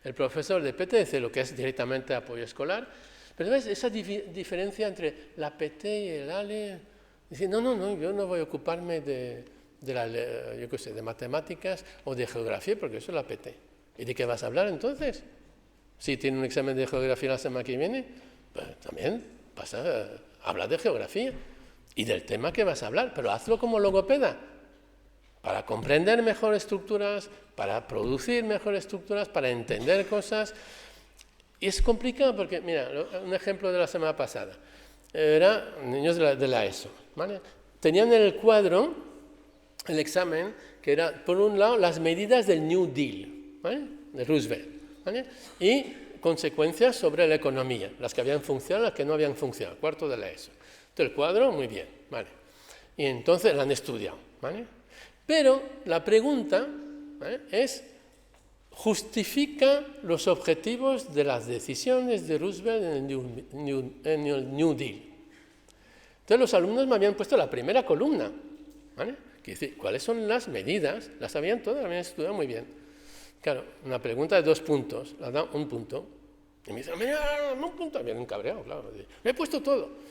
El profesor de PT dice lo que es directamente apoyo escolar, pero ¿ves? Esa diferencia entre la PT y el ALE, dice, no, yo no voy a ocuparme de matemáticas o de geografía, porque eso es la PT. ¿Y de qué vas a hablar entonces? Si tiene un examen de geografía la semana que viene, pues también habla de geografía y del tema que vas a hablar, pero hazlo como logopeda, para comprender mejor estructuras, para producir mejores estructuras, para entender cosas. Y es complicado porque, mira, un ejemplo de la semana pasada, eran niños de la ESO, ¿vale? Tenían en el cuadro el examen que era, por un lado, las medidas del New Deal, ¿vale? De Roosevelt, ¿vale? Y consecuencias sobre la economía, las que habían funcionado, las que no habían funcionado, cuarto de la ESO. Entonces, el cuadro, muy bien, ¿vale? Y entonces lo han estudiado, ¿vale? Pero la pregunta, ¿vale?, es, ¿justifica los objetivos de las decisiones de Roosevelt en el New Deal? Entonces, los alumnos me habían puesto la primera columna, ¿vale? Que dice, ¿cuáles son las medidas? Las sabían todas, las habían estudiado muy bien. Claro, una pregunta de 2 puntos, la da un punto. Y me dice, mira, un punto, bien cabreado, claro. Me he puesto todo.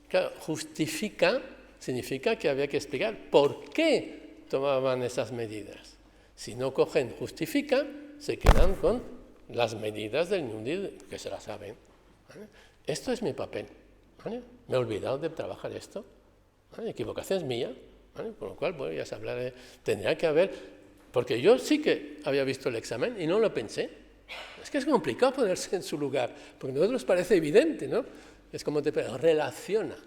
Claro, justifica significa que había que explicar por qué tomaban esas medidas. Si no cogen justifica, se quedan con las medidas del New Deal, que se las saben, ¿vale? Esto es mi papel, ¿vale? Me he olvidado de trabajar esto, ¿vale? Equivocación es mía, ¿vale? Con lo cual, bueno, ya se hablará tendría que haber, porque yo sí que había visto el examen y no lo pensé. Es que es complicado ponerse en su lugar, porque a nosotros parece evidente, ¿no? Es como te relaciona,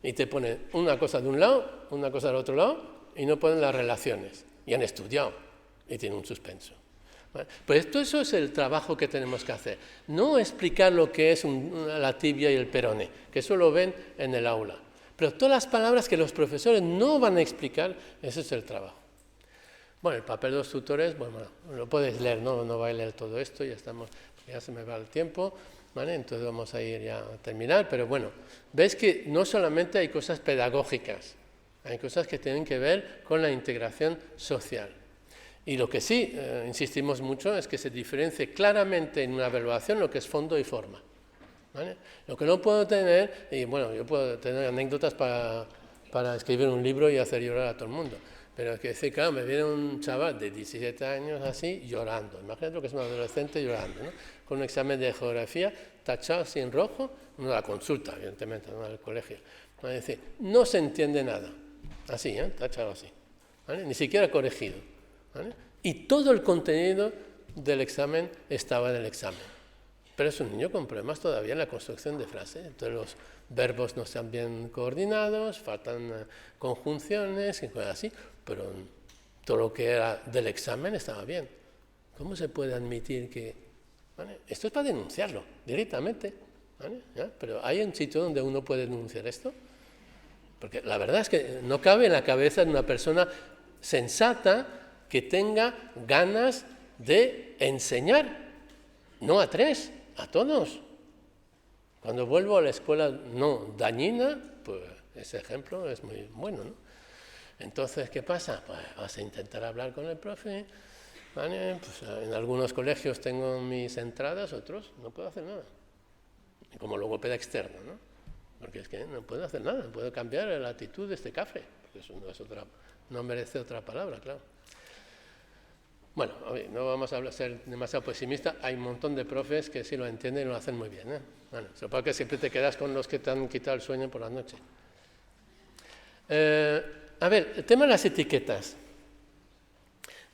y te pone una cosa de un lado, una cosa del otro lado, y no ponen las relaciones. Y han estudiado, y tienen un suspenso. ¿Vale? Pues eso es el trabajo que tenemos que hacer. No explicar lo que es la tibia y el peroné, que eso lo ven en el aula. Pero todas las palabras que los profesores no van a explicar, ese es el trabajo. Bueno, el papel de los tutores, bueno, lo puedes leer, no voy a leer todo esto, ya se me va el tiempo, ¿vale? Entonces vamos a ir ya a terminar, pero bueno, ves que no solamente hay cosas pedagógicas, hay cosas que tienen que ver con la integración social. Y lo que sí insistimos mucho es que se diferencie claramente en una evaluación lo que es fondo y forma. ¿vale? Lo que no puedo tener, y bueno, yo puedo tener anécdotas para escribir un libro y hacer llorar a todo el mundo, pero es que decir, claro, me viene un chaval de 17 años así llorando, imagínate lo que es un adolescente llorando, ¿no? Con un examen de geografía tachado así en rojo, no la consulta, evidentemente, no del colegio, es decir, no se entiende nada, así, tachado así, ¿vale? Ni siquiera corregido, ¿vale? Y todo el contenido del examen estaba en el examen. Pero es un niño con problemas todavía en la construcción de frases. Entonces los verbos no están bien coordinados, faltan conjunciones y cosas así, pero todo lo que era del examen estaba bien. ¿Cómo se puede admitir que...? ¿Vale? Esto es para denunciarlo directamente, ¿vale? ¿Ya? Pero ¿hay un sitio donde uno puede denunciar esto? Porque la verdad es que no cabe en la cabeza de una persona sensata que tenga ganas de enseñar, no a tres, a todos. Cuando vuelvo a la escuela no dañina, pues ese ejemplo es muy bueno, ¿no? Entonces, ¿qué pasa? Pues vas a intentar hablar con el profe, ¿vale? Pues en algunos colegios tengo mis entradas, otros no puedo hacer nada. Como logopeda externo, ¿no? Porque es que no puedo hacer nada, no puedo cambiar la actitud de este café, porque eso no es no merece otra palabra, claro. Bueno, no vamos a ser demasiado pesimistas, hay un montón de profes que sí lo entienden y lo hacen muy bien, ¿eh? Bueno, supongo que siempre te quedas con los que te han quitado el sueño por la noche. A ver, el tema de las etiquetas.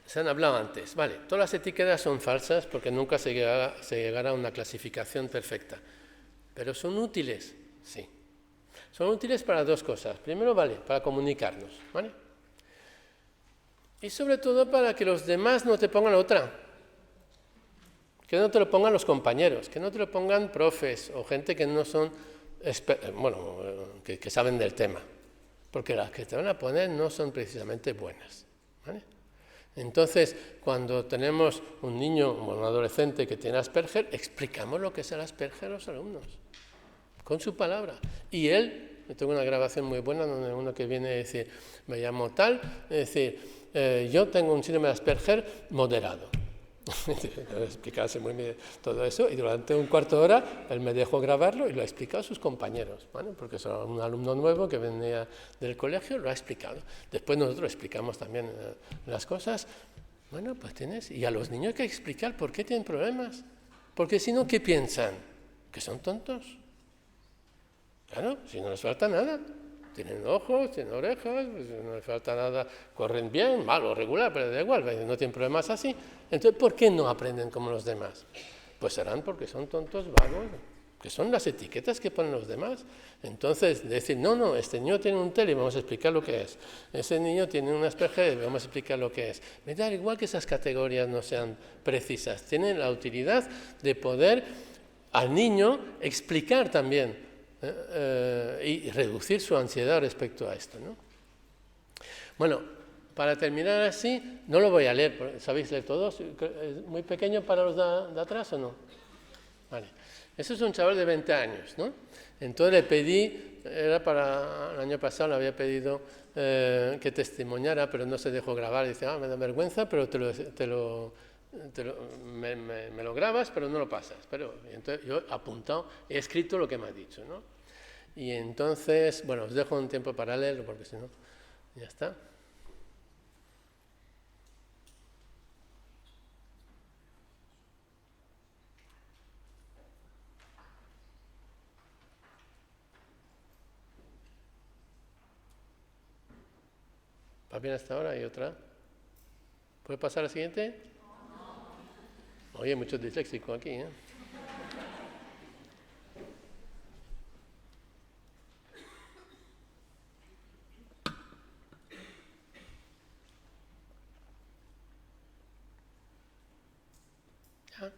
Se han hablado antes, vale, todas las etiquetas son falsas porque nunca se llegará a una clasificación perfecta, pero son útiles, sí. Son útiles para dos cosas. Primero, vale, para comunicarnos, ¿vale? Y sobre todo para que los demás no te pongan otra. Que no te lo pongan los compañeros, que no te lo pongan profes o gente que no son, que saben del tema. Porque las que te van a poner no son precisamente buenas, ¿vale? Entonces, cuando tenemos un niño o un adolescente que tiene Asperger, explicamos lo que es el Asperger a los alumnos, con su palabra. Y él, yo tengo una grabación muy buena donde uno que viene a decir, me llamo tal, es decir, yo tengo un síndrome de Asperger moderado. Explicarse muy bien todo eso y durante un cuarto de hora él me dejó grabarlo y lo ha explicado a sus compañeros, ¿vale? Porque es un alumno nuevo que venía del colegio, lo ha explicado. Después nosotros explicamos también las cosas. Bueno, pues tienes, y a los niños hay que explicar por qué tienen problemas, porque si no, ¿qué piensan? ¿Que son tontos? Claro, si no les falta nada. Tienen ojos, tienen orejas, pues no les falta nada, corren bien, mal o regular, pero da igual, no tienen problemas así. Entonces, ¿por qué no aprenden como los demás? Pues serán porque son tontos, vagos, que son las etiquetas que ponen los demás. Entonces, decir, no, este niño tiene un TEL y vamos a explicar lo que es. Ese niño tiene un Asperger y vamos a explicar lo que es. Me da igual que esas categorías no sean precisas, tienen la utilidad de poder al niño explicar también y reducir su ansiedad respecto a esto, ¿no? Bueno, para terminar así, no lo voy a leer, ¿sabéis leer todos? ¿Es muy pequeño para los de atrás o no? Vale. Eso es un chaval de 20 años, ¿no? Entonces le pedí, era para el año pasado, le había pedido que testimoniara, pero no se dejó grabar. Dice, me da vergüenza, pero me lo grabas, pero no lo pasas. Pero entonces yo he apuntado, he escrito lo que me ha dicho, ¿no? Y entonces, bueno, os dejo un tiempo para leerlo, porque si no, ya está. ¿Va bien hasta ahora? ¿Y otra? ¿Puede pasar a la siguiente? Oye, muchos disléxicos aquí, ¿eh? ¿Ya?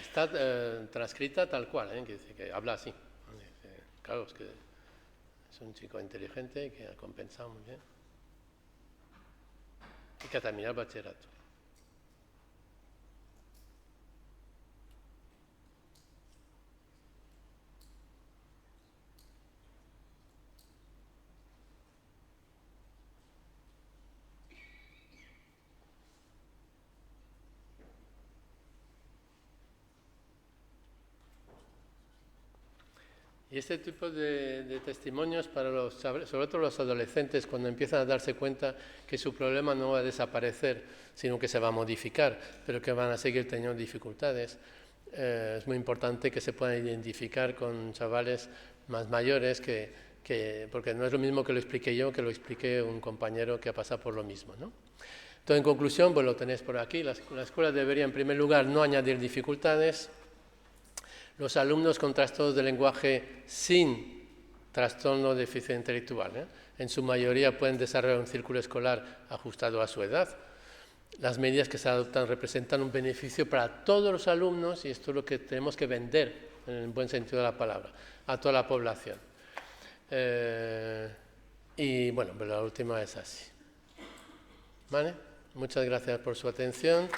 Está transcrita tal cual, ¿eh? Que habla así. Claro, es que es un chico inteligente que ha compensado muy bien. Y que ha terminado el bachillerato. Y este tipo de testimonios para los chavales, sobre todo los adolescentes, cuando empiezan a darse cuenta que su problema no va a desaparecer, sino que se va a modificar, pero que van a seguir teniendo dificultades, es muy importante que se puedan identificar con chavales más mayores, porque no es lo mismo que lo expliqué yo que lo explique un compañero que ha pasado por lo mismo, ¿no? Entonces, en conclusión, pues lo tenéis por aquí. La escuela debería, en primer lugar, no añadir dificultades. Los alumnos con trastornos de lenguaje sin trastorno de deficiencia intelectual, en su mayoría pueden desarrollar un círculo escolar ajustado a su edad. Las medidas que se adoptan representan un beneficio para todos los alumnos y esto es lo que tenemos que vender, en el buen sentido de la palabra, a toda la población. Y bueno, pero la última es así. ¿Vale? Muchas gracias por su atención.